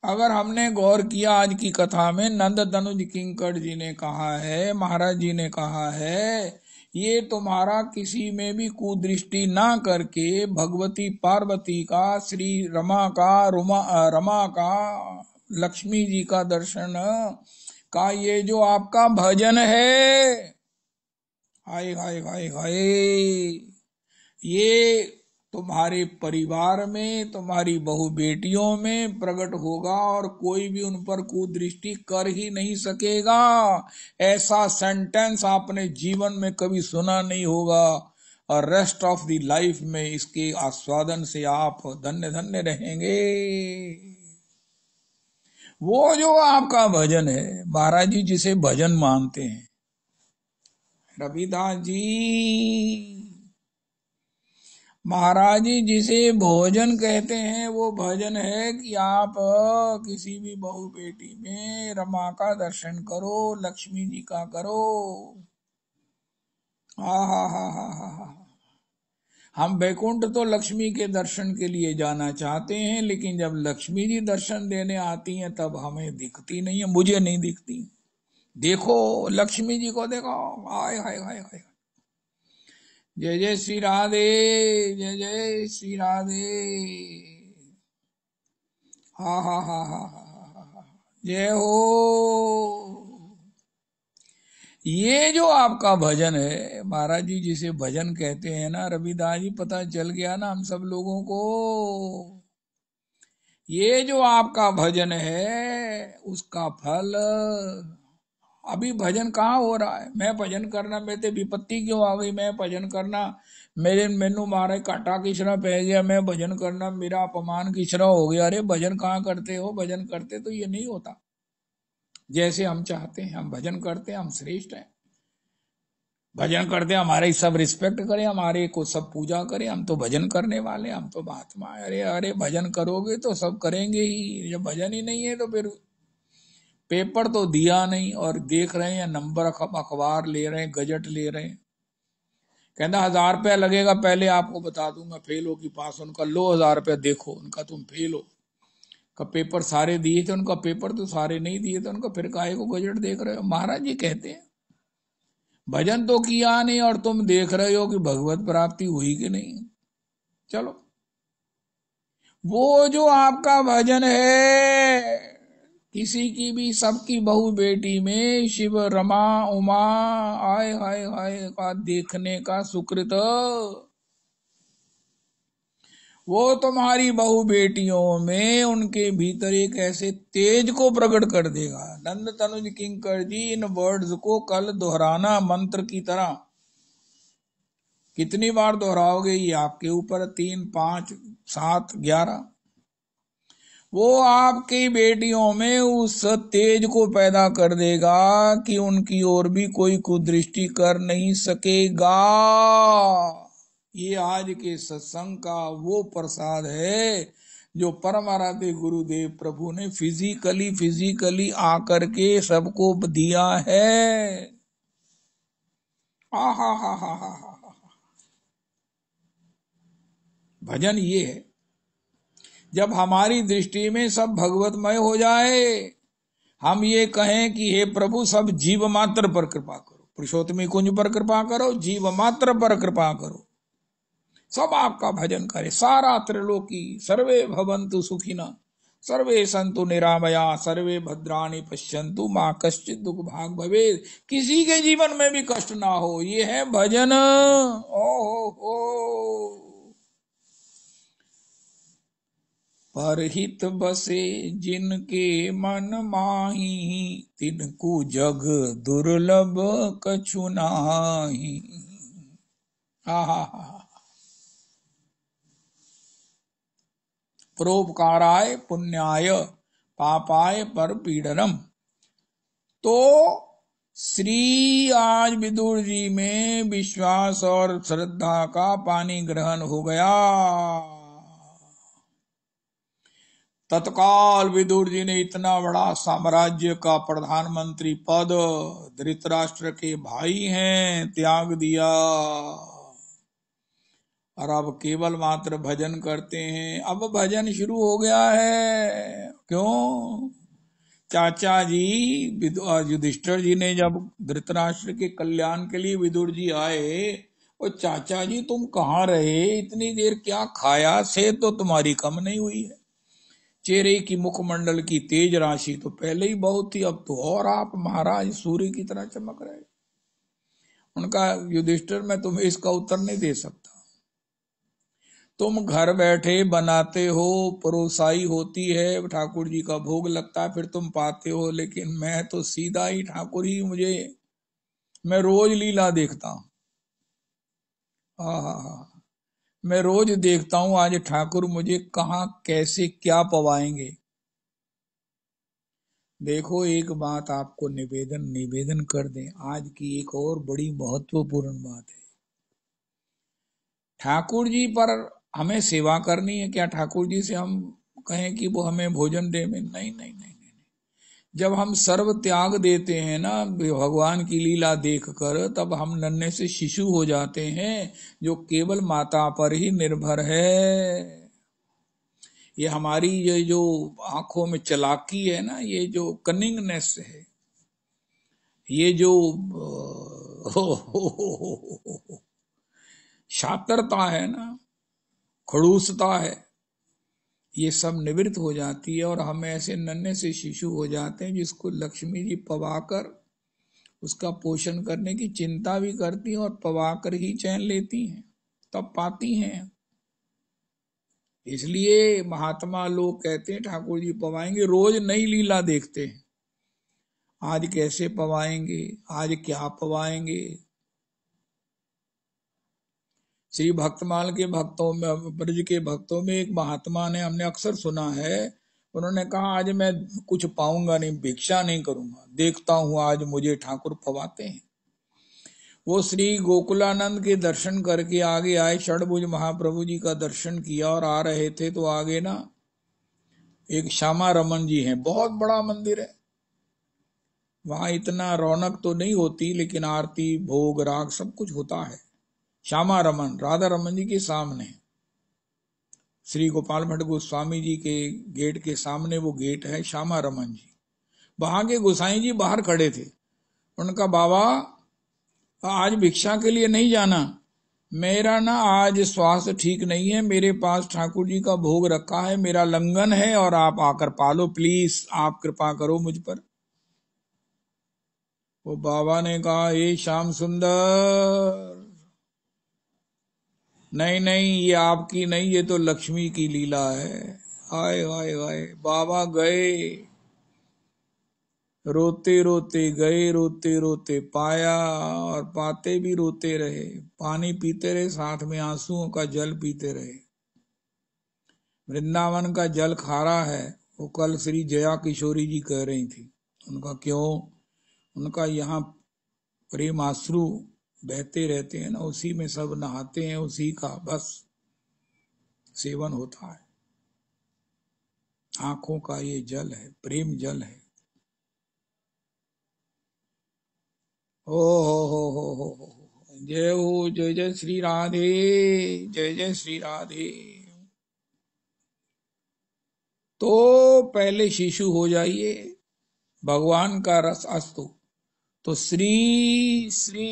अगर हमने गौर किया आज की कथा में, नंद तनुज किंकर जी ने कहा है, महाराज जी ने कहा है, ये तुम्हारा किसी में भी कुदृष्टि ना करके भगवती पार्वती का, श्री रमा का लक्ष्मी जी का दर्शन का ये जो आपका भजन है, हाय हाय हाय हाय, ये तुम्हारे परिवार में, तुम्हारी बहु बेटियों में प्रकट होगा और कोई भी उन पर कुदृष्टि कर ही नहीं सकेगा। ऐसा सेंटेंस आपने जीवन में कभी सुना नहीं होगा, और रेस्ट ऑफ द लाइफ में इसके आस्वादन से आप धन्य धन्य रहेंगे। वो जो आपका भजन है, महाराज जी जिसे भजन मानते हैं, रविदास जी महाराज जी जिसे भोजन कहते हैं, वो भजन है कि आप किसी भी बहु बेटी में रमा का दर्शन करो, लक्ष्मी जी का करो। हा हा हा हा हा। हम वैकुंठ तो लक्ष्मी के दर्शन के लिए जाना चाहते हैं, लेकिन जब लक्ष्मी जी दर्शन देने आती हैं तब हमें दिखती नहीं है, मुझे नहीं दिखती। देखो लक्ष्मी जी को देखो, हाय हाय हाय हाय, जय जय श्री राधे, जय जय श्री राधे, हा हा हा हा हा, जय हो। ये जो आपका भजन है, महाराज जी जिसे भजन कहते हैं ना, रविदास जी पता चल गया ना हम सब लोगों को, ये जो आपका भजन है उसका फल अभी भजन कहाँ हो रहा है। मैं भजन करना, मेरे ते विपत्ति क्यों आ गई, मैं भजन करना मैनू मारे काटा किसरा पै गया, मैं भजन करना मेरा अपमान किसरा हो गया। अरे भजन कहाँ करते हो, भजन करते तो ये नहीं होता जैसे हम चाहते हैं। हम भजन करते हैं, हम श्रेष्ठ हैं, भजन करते हैं, हमारे सब रिस्पेक्ट करें, हमारे को सब पूजा करें, हम तो भजन करने वाले, हम तो महात्मा। अरे अरे भजन करोगे तो सब करेंगे ही, जब भजन ही नहीं है तो फिर पेपर तो दिया नहीं और देख रहे हैं नंबर, अखबार ले रहे हैं, गजट ले रहे हैं। कहता 1000 रुपया लगेगा, पहले आपको बता दूंगा फेल हो कि पास। उनका लो 1000 रुपया, देखो उनका तुम फेल हो का पेपर सारे दिए थे, उनका पेपर तो सारे नहीं दिए थे, उनका फिर काहे को गजट देख रहे हो। महाराज जी कहते हैं भजन तो किया नहीं और तुम देख रहे हो कि भगवत प्राप्ति हुई कि नहीं। चलो वो जो आपका भजन है किसी की भी सबकी बहू बेटी में शिव रमा उमा आय हाय हाय का देखने का सुकृत वो तुम्हारी बहु बेटियों में उनके भीतर एक ऐसे तेज को प्रकट कर देगा। नंद तनुज किंकर जी इन वर्ड्स को कल दोहराना मंत्र की तरह। कितनी बार दोहराओगे ये आपके ऊपर, 3, 5, 7, 11। वो आपकी बेटियों में उस तेज को पैदा कर देगा कि उनकी ओर भी कोई कुदृष्टि कर नहीं सकेगा। ये आज के सत्संग का वो प्रसाद है जो परम आराध्य गुरुदेव प्रभु ने फिजिकली आकर के सबको दिया है। आहा हा हा हा हा। भजन ये है, जब हमारी दृष्टि में सब भगवतमय हो जाए, हम ये कहें कि हे प्रभु सब जीव मात्र पर कृपा करो, पुरुषोत्तमी कुंज पर कृपा करो, जीव मात्र पर कृपा करो, सब आपका भजन करे। सारा त्रिलोकी सर्वे भवन्तु सुखिना सर्वे संतु निरामया सर्वे भद्राणि पश्यन्तु मां कश्चित् दुख भाग भवेत्। किसी के जीवन में भी कष्ट ना हो, ये है भजन। ओ परहित बसे जिनके मन माही तिनको जग दुर्लभ कछु नाही। आहा परोपकाराय पुण्याय पापाय पर पीड़नम। तो श्री आज विदुर जी में विश्वास और श्रद्धा का पानी ग्रहण हो गया। तत्काल विदुर जी ने इतना बड़ा साम्राज्य का प्रधानमंत्री पद धृतराष्ट्र के भाई हैं त्याग दिया और अब केवल मात्र भजन करते हैं। अब भजन शुरू हो गया है। क्यों? चाचा जी युधिष्ठिर जी ने जब धृतराष्ट्र के कल्याण के लिए विदुर जी आए, और चाचा जी तुम कहाँ रहे इतनी देर, क्या खाया? से तो तुम्हारी कम नहीं हुई है, चेहरे की मुखमंडल की तेज राशि तो पहले ही बहुत थी, अब तो और आप महाराज सूर्य की तरह चमक रहे। उनका युधिष्ठिर मैं तुम्हें इसका उत्तर नहीं दे सकता। तुम घर बैठे बनाते हो, परोसाई होती है, ठाकुर जी का भोग लगता है, फिर तुम पाते हो, लेकिन मैं तो सीधा ही ठाकुर ही मुझे, मैं रोज लीला देखता हूं। मैं रोज देखता हूं आज ठाकुर मुझे कहाँ कैसे क्या पवाएंगे। देखो एक बात आपको निवेदन कर दें, आज की एक और बड़ी महत्वपूर्ण बात है। ठाकुर जी पर हमें सेवा करनी है क्या? ठाकुर जी से हम कहें कि वो हमें भोजन दे में? नहीं नहीं नहीं नहीं। जब हम सर्व त्याग देते हैं ना भगवान की लीला देखकर, तब हम नन्हे से शिशु हो जाते हैं जो केवल माता पर ही निर्भर है। ये हमारी ये जो आंखों में चालाकी है ना, ये जो कनिंगनेस है, ये जो शातरता है ना, खड़ूसता है, ये सब निवृत्त हो जाती है और हम ऐसे नन्हे से शिशु हो जाते हैं जिसको लक्ष्मी जी पवाकर उसका पोषण करने की चिंता भी करती हैं और पवाकर ही चैन लेती हैं, तब पाती हैं। इसलिए महात्मा लोग कहते हैं ठाकुर जी पवाएंगे। रोज नई लीला देखते हैं, आज कैसे पवाएंगे, आज क्या पवाएंगे। श्री भक्तमाल के भक्तों में, ब्रज के भक्तों में एक महात्मा ने, हमने अक्सर सुना है, उन्होंने कहा आज मैं कुछ पाऊंगा नहीं, भिक्षा नहीं करूंगा, देखता हूं आज मुझे ठाकुर पवाते हैं। वो श्री गोकुलानंद के दर्शन करके आगे आए, षडभुज महाप्रभु जी का दर्शन किया और आ रहे थे तो आगे ना एक श्यामा रमन जी हैं, बहुत बड़ा मंदिर है, वहां इतना रौनक तो नहीं होती लेकिन आरती भोग राग सब कुछ होता है। श्यामा रमन राधा रमन जी के सामने, श्री गोपाल भट्ट गोस्वामी जी के गेट के सामने वो गेट है, श्यामा रमन जी। वहां के गोसाई जी बाहर खड़े थे, उनका बाबा आज भिक्षा के लिए नहीं जाना, मेरा ना आज स्वास्थ्य ठीक नहीं है, मेरे पास ठाकुर जी का भोग रखा है, मेरा लंगन है और आप आकर पालो प्लीज, आप कृपा करो मुझ पर। वो बाबा ने कहा, ये श्याम सुंदर, नहीं नहीं, ये आपकी नहीं, ये तो लक्ष्मी की लीला है। हाय हाय हाय, बाबा गए, रोते रोते गए, रोते रोते पाया, और पाते भी रोते रहे, पानी पीते रहे, साथ में आंसुओं का जल पीते रहे। वृंदावन का जल खारा है, वो कल श्री जया किशोरी जी कह रही थी। उनका क्यों, उनका यहाँ प्रेम आश्रु बहते रहते हैं ना, उसी में सब नहाते हैं, उसी का बस सेवन होता है। आंखों का ये जल है, प्रेम जल है। ओ हो, जय हो, जय जय श्री राधे, जय जय श्री राधे। तो पहले शिशु हो जाइए, भगवान का रस अस्तु, तो श्री श्री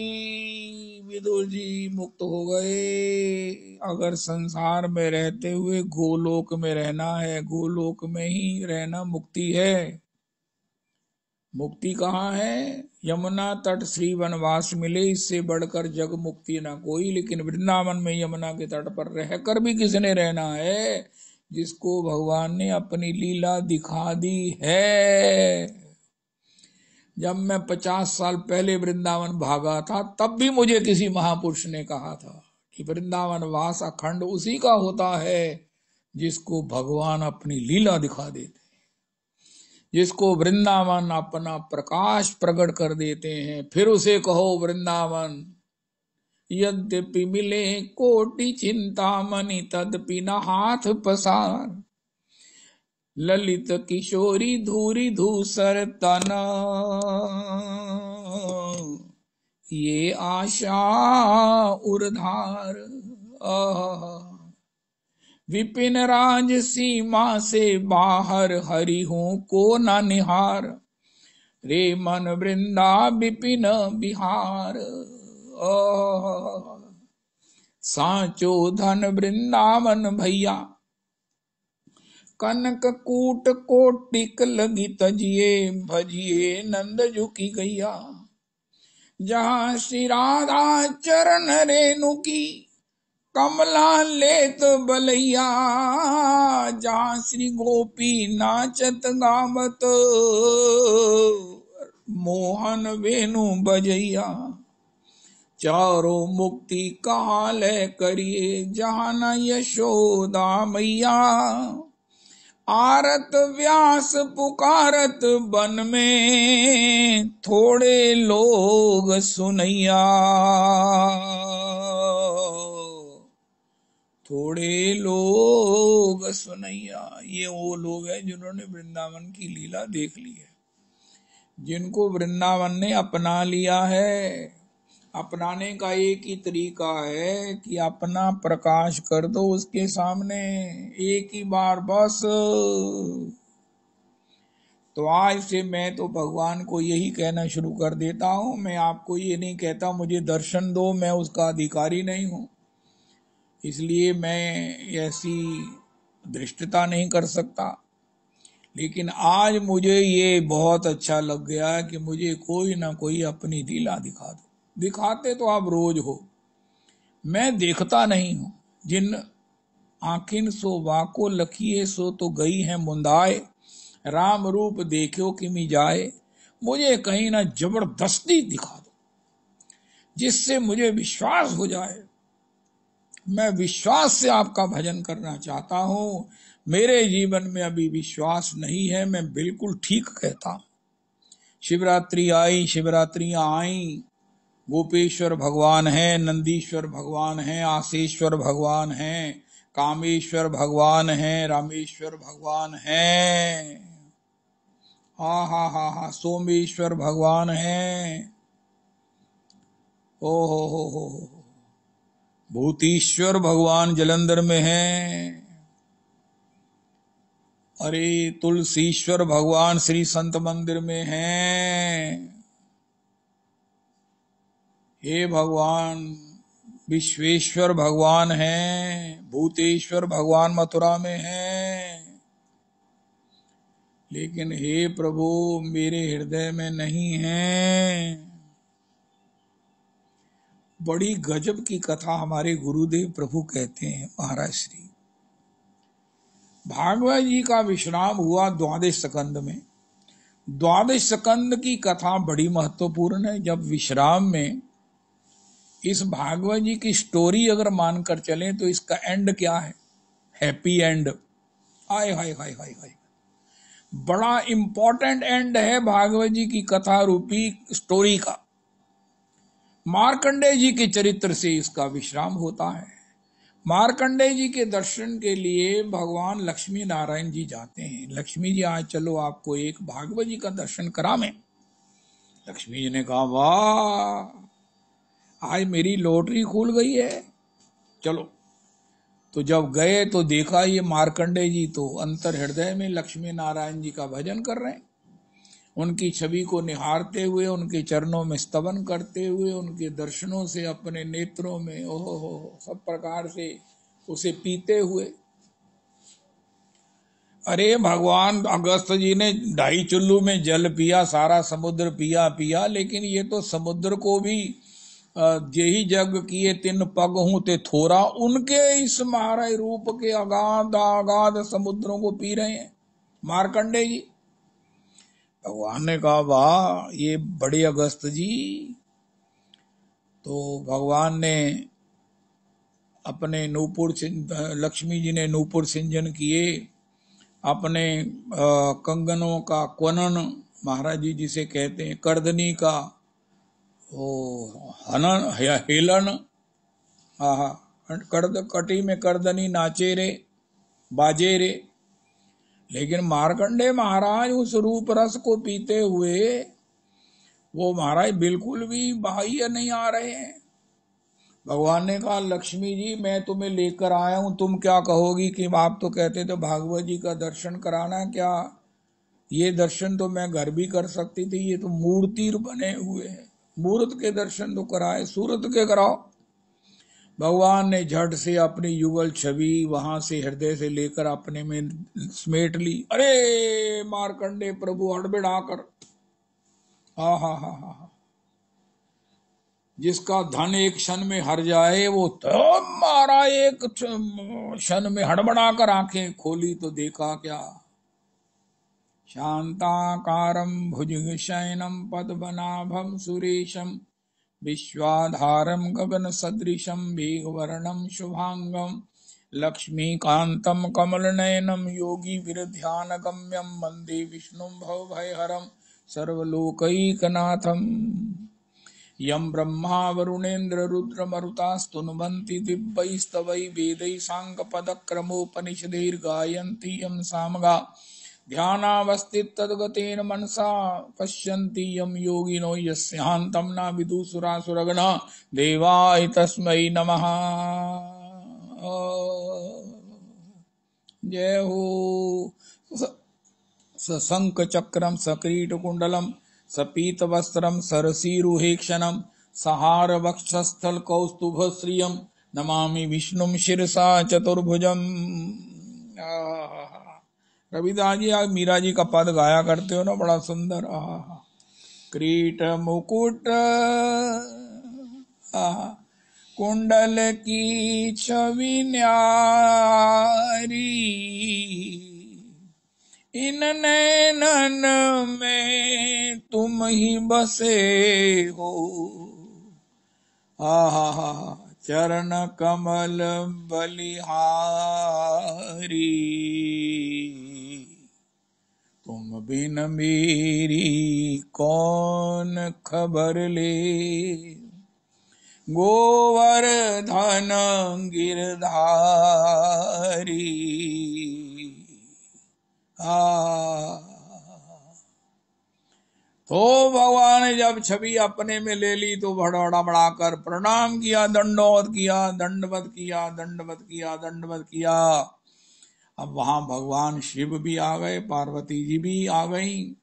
विदुर जी मुक्त हो गए। अगर संसार में रहते हुए गोलोक में रहना है, गोलोक में ही रहना मुक्ति है। मुक्ति कहाँ है? यमुना तट श्री वनवास मिले, इससे बढ़कर जग मुक्ति ना कोई। लेकिन वृंदावन में यमुना के तट पर रहकर भी किसने रहना है? जिसको भगवान ने अपनी लीला दिखा दी है। जब मैं 50 साल पहले वृंदावन भागा था, तब भी मुझे किसी महापुरुष ने कहा था कि वृंदावन वास अखंड उसी का होता है जिसको भगवान अपनी लीला दिखा देते, जिसको वृंदावन अपना प्रकाश प्रकट कर देते हैं। फिर उसे कहो वृंदावन, यद्यपि मिले कोटि चिंतामणि तदपि न हाथ पसार, ललित किशोरी धूरी धूसर तन, ये आशा उर्धार। विपिन राज सीमा से बाहर, हरि हूं को न निहार, रे मन वृंदा विपिन बिहार। सांचो धन वृंदावन भैया, कनक कूट कोटिक लगी तजिए, भजिए नंद झुकी गैया। जहां श्री राधा चरण रेणु की, कमला लेत बलैया, जहां श्री गोपी नाचत गावत, मोहन वेणु बजैया। चारों मुक्ति काल करिए, जहां न यशोदा मैया, आरत व्यास पुकारत बन में, थोड़े लोग सुनैया। थोड़े लोग सुनैया, ये वो लोग हैं जिन्होंने वृंदावन की लीला देख ली है, जिनको वृंदावन ने अपना लिया है। अपनाने का एक ही तरीका है कि अपना प्रकाश कर दो उसके सामने, एक ही बार बस। तो आज से मैं तो भगवान को यही कहना शुरू कर देता हूं। मैं आपको ये नहीं कहता मुझे दर्शन दो, मैं उसका अधिकारी नहीं हूं, इसलिए मैं ऐसी धृष्टता नहीं कर सकता। लेकिन आज मुझे ये बहुत अच्छा लग गया कि मुझे कोई ना कोई अपनी लीला दिखा दो। दिखाते तो आप रोज हो, मैं देखता नहीं हूं। जिन आखिन सो वाको लखिए, सो तो गई है मुंदाए, राम रूप देखो किमी जाए। मुझे कहीं ना जबरदस्ती दिखा दो, जिससे मुझे विश्वास हो जाए। मैं विश्वास से आपका भजन करना चाहता हूं। मेरे जीवन में अभी विश्वास नहीं है, मैं बिल्कुल ठीक कहता हूं। शिवरात्रि आई, शिवरात्रियां आई, गोपेश्वर भगवान है, नंदीश्वर भगवान है, आशेश्वर भगवान है, कामेश्वर भगवान है, रामेश्वर भगवान है, हा, सोमेश्वर भगवान है, ओ हो, भूतीश्वर भगवान जलंधर में है। अरे तुलसीश्वर भगवान श्री संत मंदिर में हैं। हे भगवान, विश्वेश्वर भगवान हैं, भूतेश्वर भगवान मथुरा में हैं, लेकिन हे प्रभु मेरे हृदय में नहीं हैं। बड़ी गजब की कथा हमारे गुरुदेव प्रभु कहते हैं महाराज श्री। भागवत जी का विश्राम हुआ द्वादश स्कंद में। द्वादश स्कंद की कथा बड़ी महत्वपूर्ण है। जब विश्राम में इस भागवत जी की स्टोरी अगर मानकर चलें तो इसका एंड क्या है? Happy and. हाय हाय हाय हाय हाय, बड़ा इंपॉर्टेंट एंड है भागवत जी की कथा रूपी स्टोरी का। मार्कंडेय जी के चरित्र से इसका विश्राम होता है। मार्कंडेय जी के दर्शन के लिए भगवान लक्ष्मी नारायण जी जाते हैं। लक्ष्मी जी आज चलो आपको एक भागवत जी का दर्शन करावें। लक्ष्मी जी ने कहा वाह, आज मेरी लॉटरी खुल गई है, चलो। तो जब गए तो देखा ये मार्कंडेय जी तो अंतर हृदय में लक्ष्मी नारायण जी का भजन कर रहे हैं। उनकी छवि को निहारते हुए, उनके चरणों में स्तवन करते हुए, उनके दर्शनों से अपने नेत्रों में ओहो सब प्रकार से उसे पीते हुए। अरे भगवान अगस्त जी ने 2.5 चुल्लू में जल पिया, सारा समुद्र पिया पिया, लेकिन ये तो समुद्र को भी जेहि जग किए 3 पग हूं ते थोरा, उनके इस महाराज रूप के अगाध अगाध समुद्रों को पी रहे हैं मार्कंडेय जी। भगवान ने कहा वाह ये बड़े अगस्त जी। तो भगवान ने अपने नूपुर, लक्ष्मी जी ने नूपुर सिंजन किए, अपने कंगनों का क्वनन, महाराज जी जिसे कहते हैं करदनी का ओ हनन या हेलन, कटी में करदनी नाचे रे बाजे रे। लेकिन मार्कंडेय महाराज उस रूप रस को पीते हुए वो महाराज बिल्कुल भी बाह्य नहीं आ रहे हैं। भगवान ने कहा लक्ष्मी जी मैं तुम्हें लेकर आया हूं, तुम क्या कहोगी? कि आप तो कहते थे भागवत जी का दर्शन कराना, क्या ये दर्शन तो मैं घर भी कर सकती थी, ये तो मूर्ति बने हुए हैं, मूर्त के दर्शन तो कराए, सूरत के कराओ। भगवान ने झट से अपनी युगल छवि वहां से हृदय से लेकर अपने में समेट ली। अरे मार्कंडेय प्रभु हड़बड़ाकर, हा हा हा हा, जिसका धन एक क्षण में हर जाए वो तो मारा एक क्षण में हड़बड़ाकर आंखें खोली तो देखा क्या? शांताकारं भुजगशयनं पद्मनाभं सुरेशं विश्वाधारं गगन सदृशं मेघवर्णं शुभांगं लक्ष्मीकान्तं कमलनयनं योगी विरध्यानगम्यं वन्दे विष्णुं भवभयहरं सर्वलोकैकनाथम्। यं ब्रह्मा वरुणेन्द्र रुद्रमरुतास्तुन्वन्ति दिव्यैस्तवैः वेदैः साङ्गपदक्रमोपनिषदैर्गायन्ति यं सामगा ध्यानावस्थितद्गतेन मनसा पश्यन्ति यं योगिनो यस्यान्तं न विदुसुरासुरगणा देवाय तस्मै नमः। जय हो। सशंख चक्रम सकीटकुंडलम सपीतवस्त्रम सरसीरुहेक्षणम सहार वक्षस्थल कौस्तुभ श्रियम नमामि विष्णुम शिरसा चतुर्भुजम। रविदास जी आज मीरा जी का पद गाया करते हो ना, बड़ा सुंदर। क्रीट मुकुट कुंडल की छवि न्यारी, इन नैनन में तुम ही बसे हो। हा चरण कमल बलिहारी, तुम बिन मेरी कौन खबर ले। गोवर्धन गिरधारी, तो भगवान ने जब छवि अपने में ले ली तो बड़बड़ाकर प्रणाम किया, दंडवत किया, दंडवत किया, दंडवत किया, दंडवत किया। अब वहां भगवान शिव भी आ गए, पार्वती जी भी आ गई,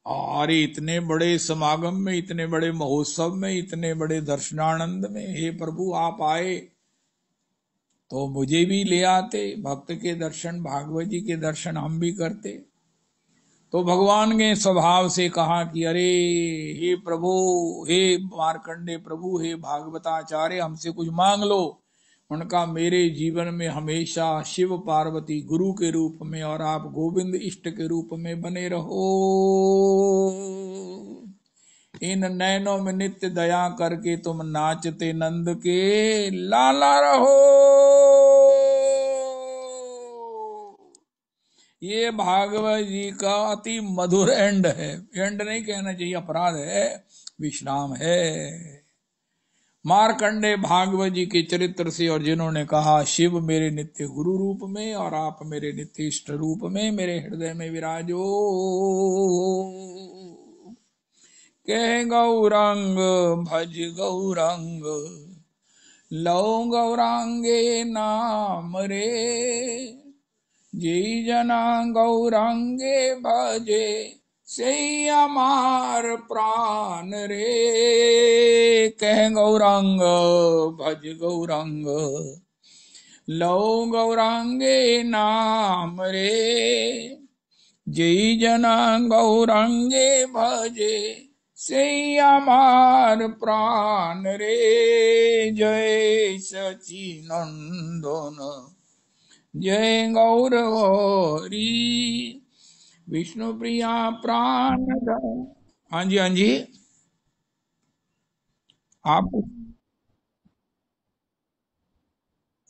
अरे इतने बड़े समागम में, इतने बड़े महोत्सव में, इतने बड़े दर्शनानंद में, हे प्रभु आप आए तो मुझे भी ले आते, भक्त के दर्शन, भागवत जी के दर्शन हम भी करते। तो भगवान ने स्वभाव से कहा कि अरे हे प्रभु, हे मार्कंडे प्रभु, हे भागवताचार्य, हमसे कुछ मांग लो। उनका मेरे जीवन में हमेशा शिव पार्वती गुरु के रूप में और आप गोविंद इष्ट के रूप में बने रहो। इन नैनों में नित्य दया करके तुम नाचते नंद के लाला रहो। ये भागवत जी का अति मधुर एंड है। एंड नहीं कहना चाहिए, अपराध है, विश्राम है। मार्कंडे भागवत जी के चरित्र से, और जिन्होंने कहा शिव मेरे नित्य गुरु रूप में और आप मेरे नित्य इष्ट रूप में मेरे हृदय में विराजो। कह गौरांग भज गौरांग, लो गौरांगे नाम रे, जय जना गौरांगे भजे से अमार प्राण रे। कह गौरांग भज गौरांग, लो गौरांगे नाम रे, जय जना गौरांगे भजे से अमार प्राण रे। जय सचिनंदन जय गौर हरि, विष्णु प्रिया प्राण। हाँ जी, हाँ जी, आप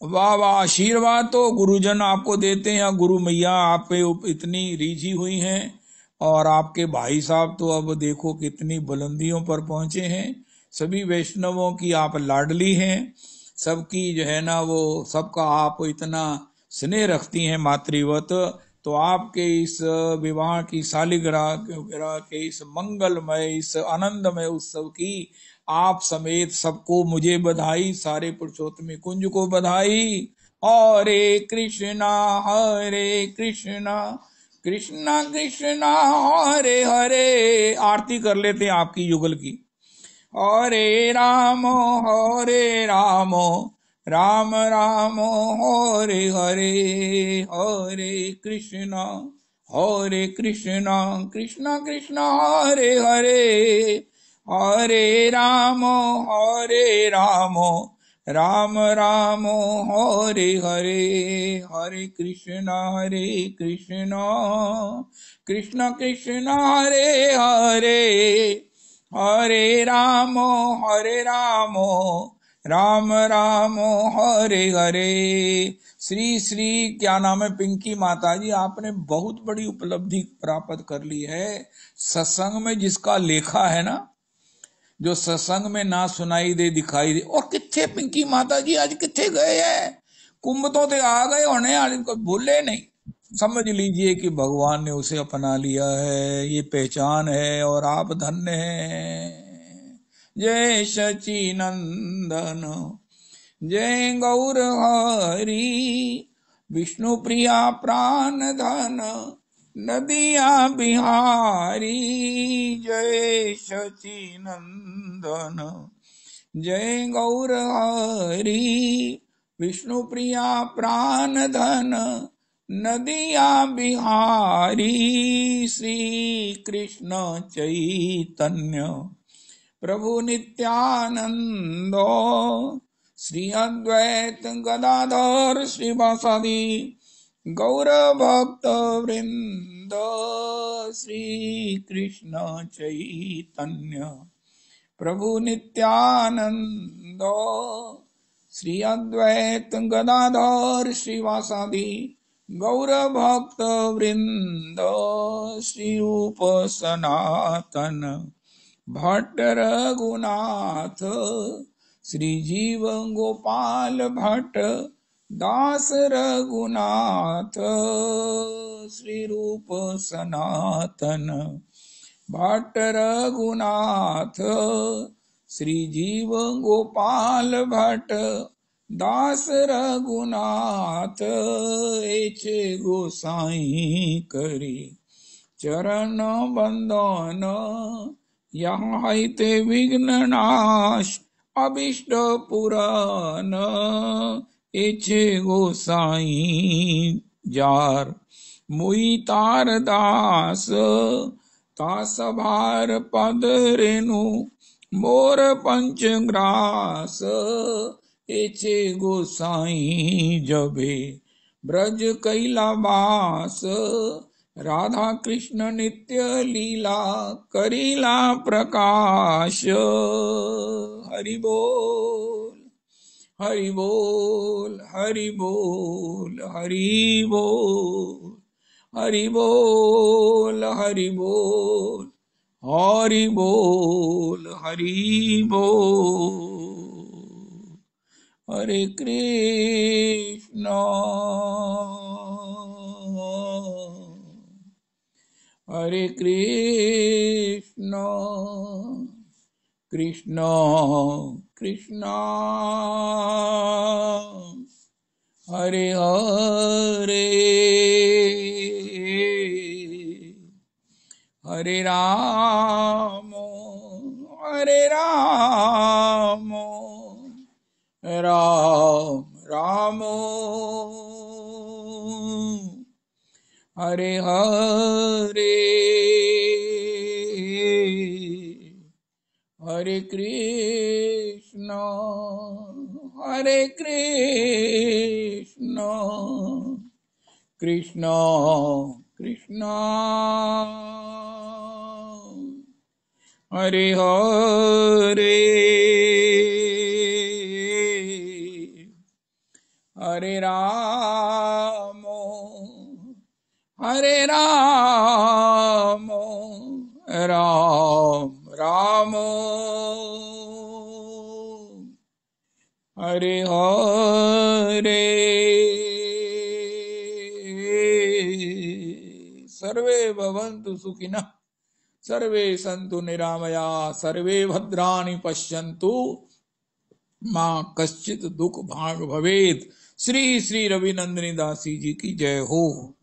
वाह वाह। आशीर्वाद तो गुरुजन आपको देते हैं, गुरु मैया आप पे इतनी रीझी हुई हैं, और आपके भाई साहब तो अब देखो कितनी बुलंदियों पर पहुंचे हैं। सभी वैष्णवों की आप लाडली हैं, सबकी जो है ना वो सबका आप इतना स्नेह रखती हैं मातृवत। तो आपके इस विवाह की सालिग्राह के इस मंगलमय, इस आनंदमय उत्सव की आप समेत सबको मुझे बधाई, सारे पुरुषोत्तम कुंज को बधाई। हरे कृष्णा कृष्णा कृष्णा हरे हरे। आरती कर लेते हैं आपकी युगल की। हरे राम राम राम हरे हरे, हरे कृष्णा कृष्णा कृष्णा हरे हरे, हरे राम राम राम हरे हरे, हरे कृष्णा कृष्णा कृष्णा हरे हरे, हरे राम राम राम हरे हरे। श्री श्री क्या नाम है, पिंकी माता जी, आपने बहुत बड़ी उपलब्धि प्राप्त कर ली है। सत्संग में जिसका लेखा है ना, जो सत्संग में ना सुनाई दे दिखाई दे। और किथे पिंकी माता जी आज किथे गए हैं? कुंभ तो आ गए होने, आज को भूले नहीं। समझ लीजिए कि भगवान ने उसे अपना लिया है, ये पहचान है, और आप धन्य हैं। जय सचिनंदन जय गौर हरि, विष्णु प्रिया प्राण धन नदिया बिहारी। जय सचिनंदन जय गौर हरि, विष्णु प्रिया प्राण धन नदिया बिहारी। श्री कृष्ण चैतन्य प्रभु नित्यानंदो, श्री अद्वैत गदाधर श्रीवासादि गौर भक्त वृंद। श्री कृष्ण चैतन्य प्रभु नित्यानंदो, श्री अद्वैत गदाधर श्रीवासादि गौर भक्त वृंद। श्री रूप सनातन भट्ट रघुनाथ, श्री जीव गोपाल भट्ट दास रघुनाथ। श्री रूप सनातन भट्ट रघुनाथ, श्री जीव गोपाल भट्ट दास रघुनाथ। एछे गोसाई करी चरण बंधन यहाँ ते विघ्न नाश अभिष्ट पुराण एछे गोसाई जार मुई तार दास तास भार पद रेणु मोर पंचग्रास एछे गोसाई जबे ब्रज कैलावास राधा कृष्ण नित्य लीला करीला प्रकाश हरि बोल हरि बोल हरि बोल हरि बोल हरि बोल हरि बोल हरि बोल हरि बोल हरे कृष्ण हरे कृष्ण कृष्ण कृष्ण हरे हरे हरे राम राम राम हरे हरे हरे कृष्ण कृष्ण कृष्ण हरे हरे हरे राम राम राम हरे हरे सर्वे भवन्तु सुखिनः सर्वे सन्तु निरामया सर्वे भद्राणि पश्यन्तु मां कश्चित दुख भाग भवेत्। श्री श्री रविनंदिनी दासी जी की जय हो।